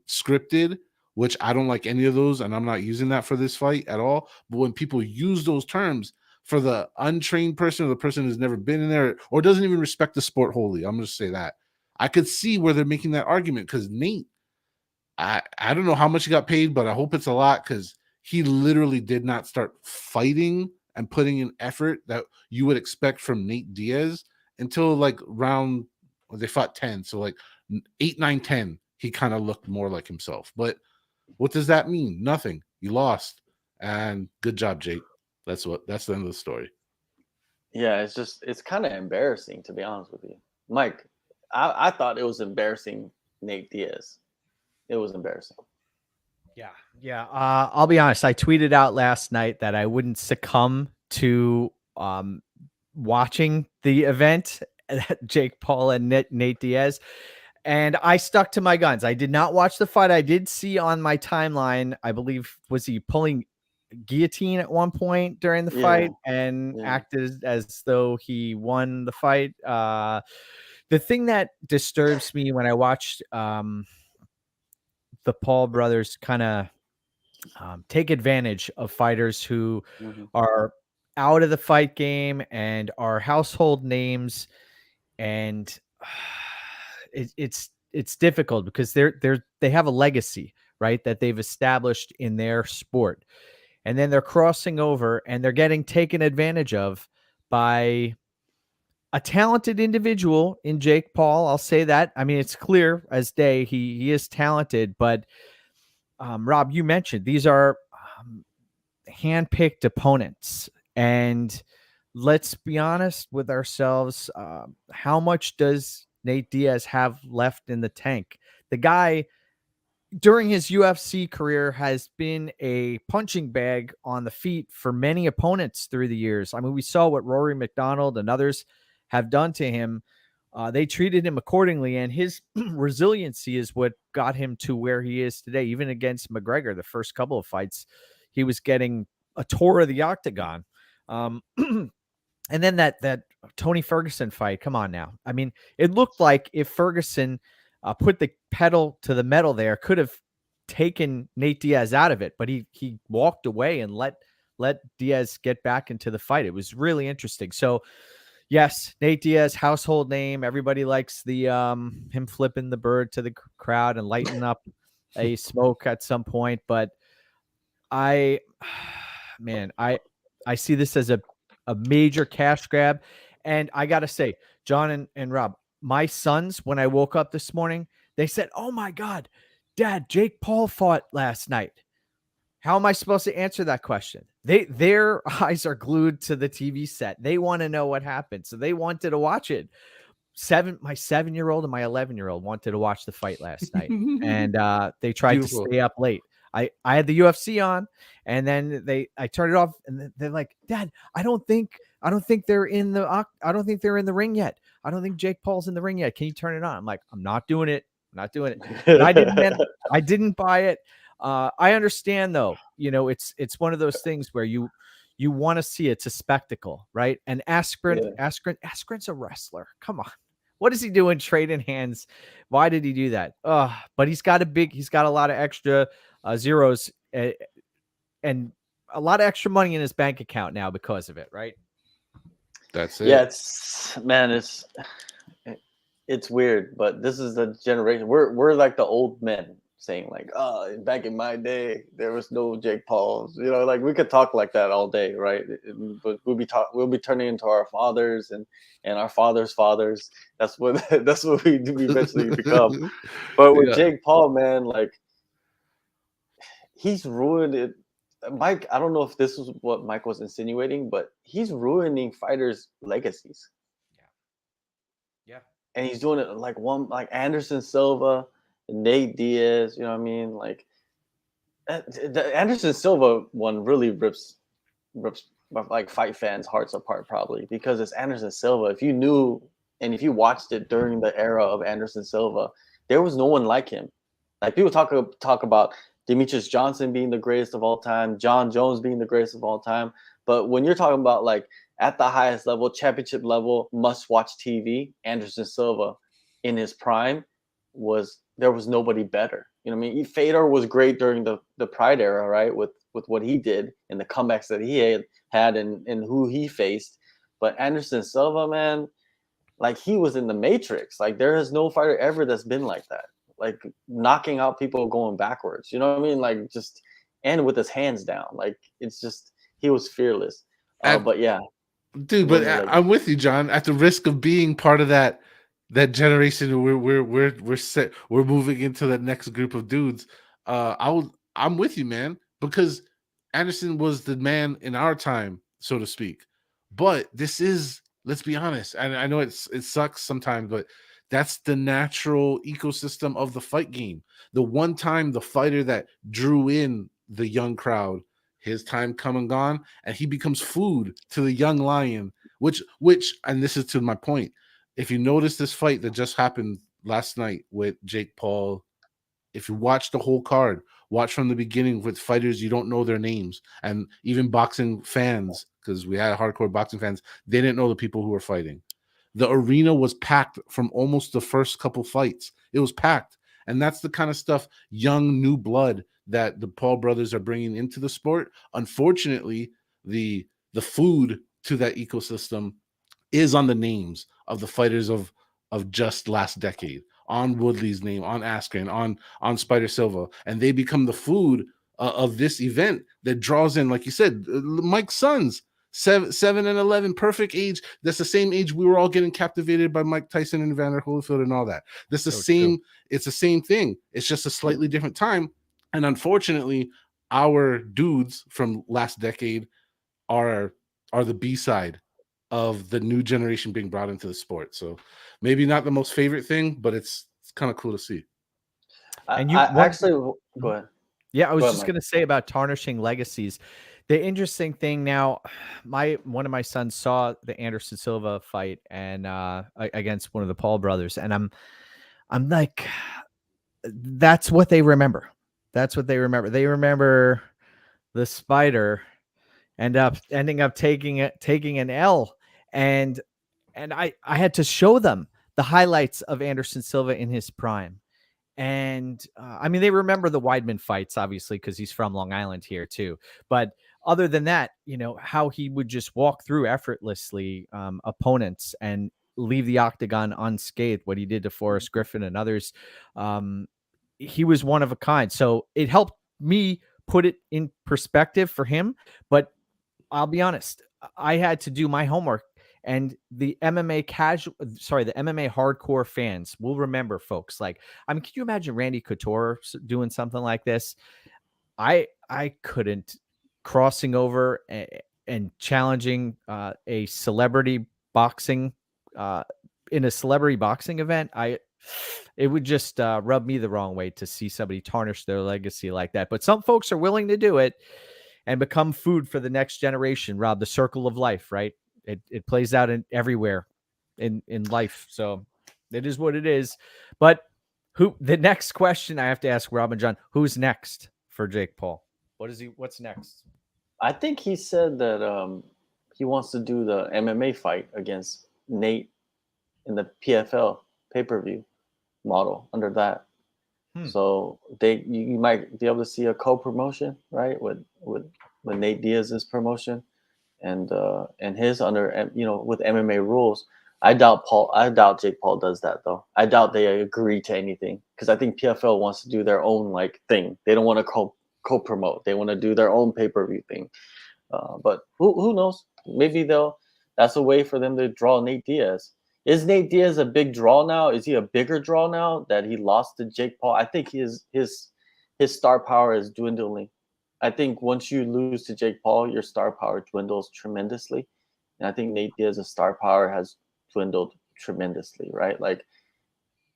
scripted, which I don't like any of those, and I'm not using that for this fight at all. But when people use those terms for the untrained person or the person who's never been in there or doesn't even respect the sport wholly, I'm going to say that. I could see where they're making that argument, because Nate, I don't know how much he got paid, but I hope it's a lot, because he literally did not start fighting and putting in effort that you would expect from Nate Diaz until like they fought 10. So like 8, 9, 10, he kind of looked more like himself. But what does that mean? Nothing. You lost. And good job, Jake. That's the end of the story. Yeah, it's kind of embarrassing, to be honest with you. Mike, I thought it was embarrassing, Nate Diaz. It was embarrassing. Yeah. I'll be honest. I tweeted out last night that I wouldn't succumb to watching the event, Jake Paul and Nate Diaz. And I stuck to my guns. I did not watch the fight. I did see on my timeline, I believe, was he pulling guillotine at one point during the fight and acted as though he won the fight. The thing that disturbs me when I watched the Paul brothers kind of take advantage of fighters who are out of the fight game and are household names, and it's difficult because they have a legacy, right, that they've established in their sport, and then they're crossing over and they're getting taken advantage of by a talented individual in Jake Paul. I'll say that. I mean, it's clear as day he is talented, but Rob, you mentioned these are handpicked opponents, and let's be honest with ourselves. How much does Nate Diaz have left in the tank? The guy, during his UFC career, has been a punching bag on the feet for many opponents through the years. I mean, we saw what Rory McDonald and others have done to him. They treated him accordingly, and his resiliency is what got him to where he is today. Even against McGregor, the first couple of fights, he was getting a tour of the octagon. And then that Tony Ferguson fight, come on now. I mean, it looked like if Ferguson put the pedal to the metal there, could have taken Nate Diaz out of it, but he walked away and let Diaz get back into the fight. It was really interesting. So yes, Nate Diaz, household name. Everybody likes the him flipping the bird to the crowd and lighting up a smoke at some point. But I see this as a major cash grab. And I got to say, John and Rob, my sons, when I woke up this morning, they said, "Oh my God, Dad, Jake Paul fought last night." How am I supposed to answer that question? Their eyes are glued to the TV set. They want to know what happened. So they wanted to watch it. My 7-year-old and my 11-year-old wanted to watch the fight last night. And they tried to stay up late. I had the UFC on, and then I turned it off, and they're like, Dad, I don't think they're in the ring yet. I don't think Jake Paul's in the ring yet. Can you turn it on? I'm like, I'm not doing it. I'm not doing it. And I didn't buy it. I understand though, it's one of those things where you want to see it's a spectacle, right? And Askren's a wrestler. Come on. What is he doing trading hands? Why did he do that? But he's got a lot of extra zeros and a lot of extra money in his bank account now because of it, right? That's it. Yeah, it's weird, but this is the generation. We're like the old men saying like, oh, back in my day, there was no Jake Pauls. Like we could talk like that all day, right? But we'll be turning into our fathers and our fathers' fathers. That's what we eventually become. But with Jake Paul, man, like he's ruined it. Mike, I don't know if this was what Mike was insinuating, but he's ruining fighters' legacies. Yeah. And he's doing it like Anderson Silva, Nate Diaz, you know what I mean? Like the Anderson Silva one really rips like fight fans' hearts apart, probably because it's Anderson Silva. If you knew and if you watched it during the era of Anderson Silva, there was no one like him. Like people talk about Demetrius Johnson being the greatest of all time, John Jones being the greatest of all time. But when you're talking about like at the highest level, championship level, must-watch TV, Anderson Silva in his prime there was nobody better. You know what I mean? Fedor was great during the Pride era, right? With what he did and the comebacks that he had and who he faced. But Anderson Silva, man, like he was in the Matrix. Like there is no fighter ever that's been like that. Like knocking out people going backwards. You know what I mean? Like just and with his hands down. Like it's just he was fearless. But yeah. Dude, but I'm with you, John. At the risk of being part of that generation, we're moving into the next group of dudes. I'm with you, man, because Anderson was the man in our time, so to speak. But this is, let's be honest, and I know it sucks sometimes, but that's the natural ecosystem of the fight game. The one time the fighter that drew in the young crowd, his time come and gone, and he becomes food to the young lion, which, and this is to my point. If you notice this fight that just happened last night with Jake Paul, if you watch the whole card, watch from the beginning with fighters, you don't know their names. And even boxing fans, because we had hardcore boxing fans, they didn't know the people who were fighting. The arena was packed from almost the first couple fights. It was packed. And that's the kind of stuff, young, new blood that the Paul brothers are bringing into the sport. Unfortunately, the food to that ecosystem is on the names of the fighters of just last decade, on Woodley's name, on Askren, on Spider Silva, and they become the food of this event that draws in, like you said, Mike's sons, 7 and 11, perfect age. That's the same age we were all getting captivated by Mike Tyson and Evander Holyfield and all that. That's the same. True. It's the same thing. It's just a slightly different time. And unfortunately, our dudes from last decade are the B-side of the new generation being brought into the sport. So maybe not the most favorite thing, but it's kind of cool to see. And go ahead. Yeah, I was just going to say about tarnishing legacies. The interesting thing now, one of my sons saw the Anderson Silva fight and against one of the Paul brothers, and I'm like, that's what they remember. That's what they remember. They remember the Spider ending up taking an L, and I had to show them the highlights of Anderson Silva in his prime. And I mean, they remember the Weidman fights, obviously, because he's from Long Island here too. But other than that, how he would just walk through effortlessly opponents and leave the octagon unscathed, what he did to Forrest Griffin and others. He was one of a kind. So it helped me put it in perspective for him. But I'll be honest, I had to do my homework. And the MMA hardcore fans will remember, folks. Like, I mean, can you imagine Randy Couture doing something like this? I couldn't. Crossing over and challenging a celebrity boxing in a celebrity boxing event. it would just rub me the wrong way to see somebody tarnish their legacy like that. But some folks are willing to do it and become food for the next generation. Rob, the circle of life, right? It plays out in everywhere in life. So it is what it is. But the next question I have to ask Rob and John, who's next for Jake Paul? What's next? I think he said that he wants to do the MMA fight against Nate in the PFL pay-per-view model under that. So you might be able to see a co-promotion, right, with Nate Diaz's promotion and his under, with MMA rules. I doubt Jake Paul does that though. I doubt they agree to anything because I think PFL wants to do their own like thing. They don't want to co-promote. They want to do their own pay-per-view thing. But who knows? Maybe that's a way for them to draw Nate Diaz. Is Nate Diaz a big draw now? Is he a bigger draw now that he lost to Jake Paul? I think his star power is dwindling. I think once you lose to Jake Paul, your star power dwindles tremendously. And I think Nate Diaz's star power has dwindled tremendously, right? Like,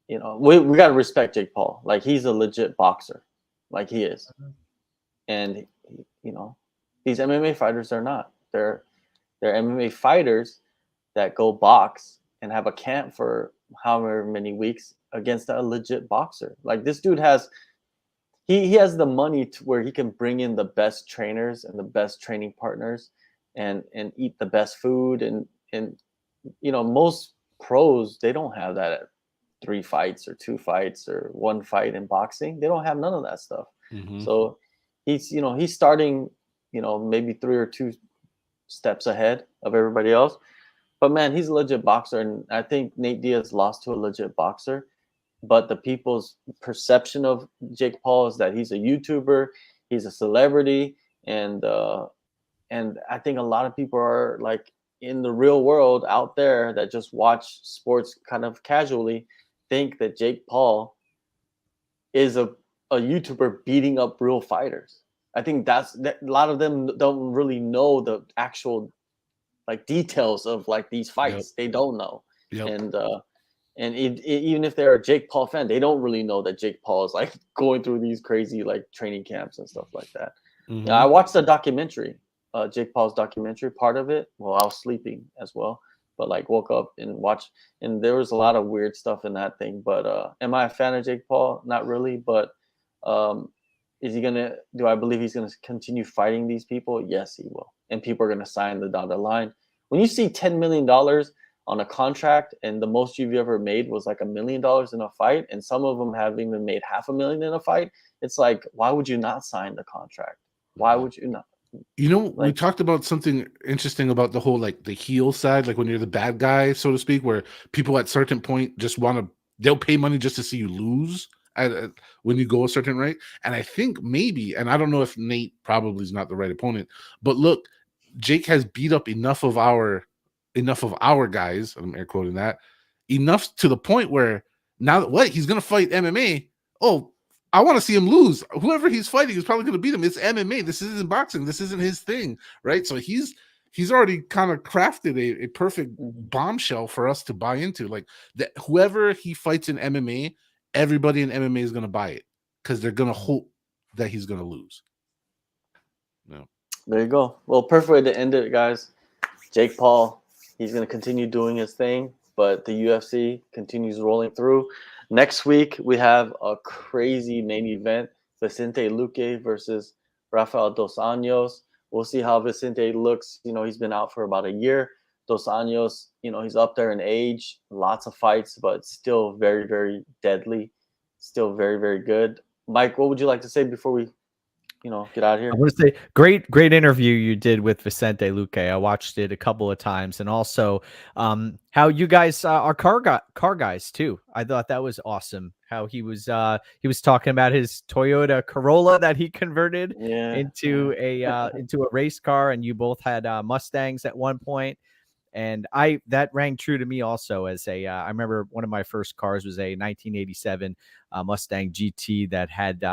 we got to respect Jake Paul. Like, he's a legit boxer. Like, he is. And, these MMA fighters are not. They're MMA fighters that go box and have a camp for however many weeks against a legit boxer. Like, this dude has the money to where he can bring in the best trainers and the best training partners and eat the best food. And most pros, they don't have that at 3 fights or 2 fights or 1 fight in boxing. They don't have none of that stuff. So he's starting, maybe 3 or 2 steps ahead of everybody else. But man, he's a legit boxer. And I think Nate Diaz lost to a legit boxer. But the people's perception of Jake Paul is that he's a YouTuber, he's a celebrity, and I think a lot of people are like in the real world out there that just watch sports kind of casually think that Jake Paul is a YouTuber beating up real fighters. I think that a lot of them don't really know the actual like details of like these fights. They don't know, and even if they're a Jake Paul fan, they don't really know that Jake Paul is like going through these crazy like training camps and stuff like that. I watched the documentary, Jake Paul's documentary, part of it. Well, I was sleeping as well, but like woke up and watched, and there was a lot of weird stuff in that thing. But am I a fan of Jake Paul? Not really. But do I believe he's gonna continue fighting these people? Yes, he will. And people are gonna sign the dotted line. When you see $10 million on a contract, and the most you've ever made was like $1 million in a fight, and some of them have even made $500,000 in a fight, it's like, why would you not sign the contract? Why would you not? We talked about something interesting about the whole like the heel side, like when you're the bad guy, so to speak, where people at certain point just they'll pay money just to see you lose when you go a certain rate. And I think maybe, and I don't know if Nate probably is not the right opponent, but look, Jake has beat up enough of our guys, I'm air quoting that, enough to the point where now he's gonna fight MMA. Oh, I want to see him lose. Whoever he's fighting is probably gonna beat him. It's MMA. This isn't boxing. This isn't his thing, right? So he's already kind of crafted a perfect bombshell for us to buy into. Like that, whoever he fights in MMA, everybody in MMA is gonna buy it because they're gonna hope that he's gonna lose. No. There you go. Well, perfect way to end it, guys. Jake Paul, he's going to continue doing his thing, but the UFC continues rolling through. Next week, we have a crazy main event, Vicente Luque versus Rafael Dos Anjos. We'll see how Vicente looks. He's been out for about a year. Dos Anjos, he's up there in age, lots of fights, but still very, very deadly, still very, very good. Mike, what would you like to say before we get out of here? I want to say great interview you did with Vicente Luque. I watched it a couple of times, and also how you guys are car guys too. I thought that was awesome. How he was talking about his Toyota Corolla that he converted into a race car, and you both had Mustangs at one point. And that rang true to me also as I remember one of my first cars was a 1987 Mustang GT that had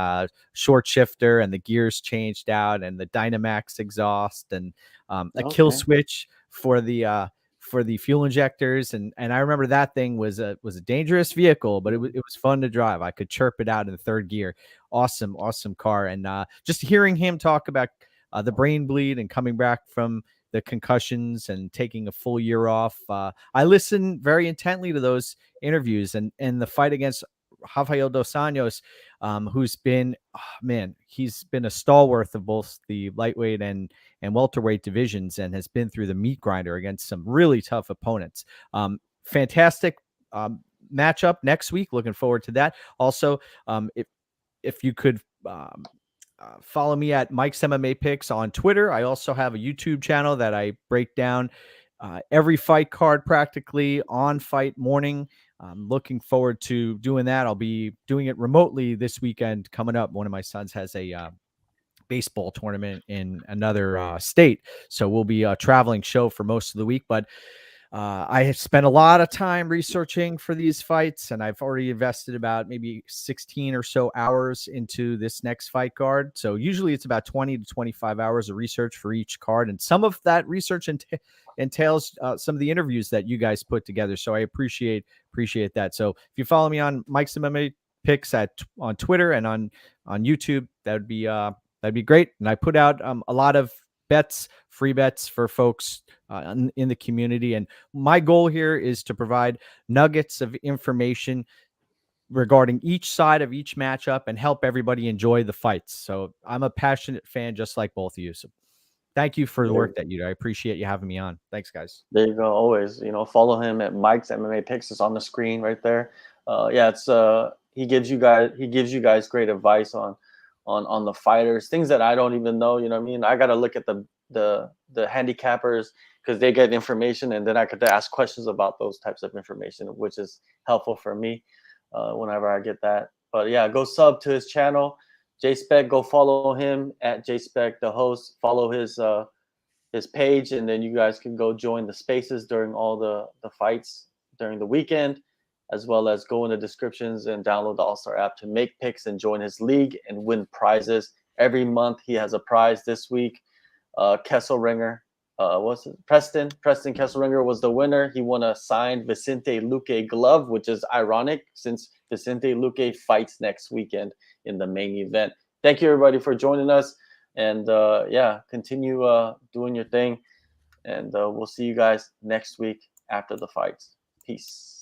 short shifter and the gears changed out and the Dynamax exhaust and a kill switch for the for the fuel injectors, and I remember that thing was a dangerous vehicle, but it was fun to drive. I could chirp it out in third gear. Awesome car. And just hearing him talk about the brain bleed and coming back from the concussions and taking a full year off. I listened very intently to those interviews, and the fight against Rafael dos Anjos, who's been, he's been a stalwart of both the lightweight and welterweight divisions, and has been through the meat grinder against some really tough opponents. Fantastic matchup next week. Looking forward to that. Also, if you could follow me at Mike's MMA Picks on Twitter. I also have a YouTube channel that I break down every fight card practically on fight morning. I'm looking forward to doing that. I'll be doing it remotely this weekend coming up. One of my sons has a baseball tournament in another state, so we'll be a traveling show for most of the week. But I have spent a lot of time researching for these fights, and I've already invested about maybe 16 or so hours into this next fight card. So usually it's about 20 to 25 hours of research for each card. And some of that research entails some of the interviews that you guys put together. So I appreciate that. So if you follow me on Mike's MMA Picks on Twitter and on YouTube, that'd be great. And I put out a lot of free bets for folks in the community. And my goal here is to provide nuggets of information regarding each side of each matchup and help everybody enjoy the fights. So I'm a passionate fan, just like both of you. So thank you for the work that you do. I appreciate you having me on. Thanks, guys. There you go. Always, follow him at Mike's MMA Picks. It's on the screen right there. It's he gives you guys great advice on the fighters, things that I don't even know. You know what I mean? I got to look at the handicappers because they get information, and then I could ask questions about those types of information, which is helpful for me whenever I get that. But yeah, go sub to his channel, JSpec. Go follow him at JSpec, the host. Follow his page, and then you guys can go join the spaces during all the fights during the weekend, as well as go in the descriptions and download the AllStar app to make picks and join his league and win prizes. Every month he has a prize. This week, Kesselringer, Preston Kesselringer was the winner. He won a signed Vicente Luque glove, which is ironic since Vicente Luque fights next weekend in the main event. Thank you, everybody, for joining us. And continue doing your thing. And we'll see you guys next week after the fights. Peace.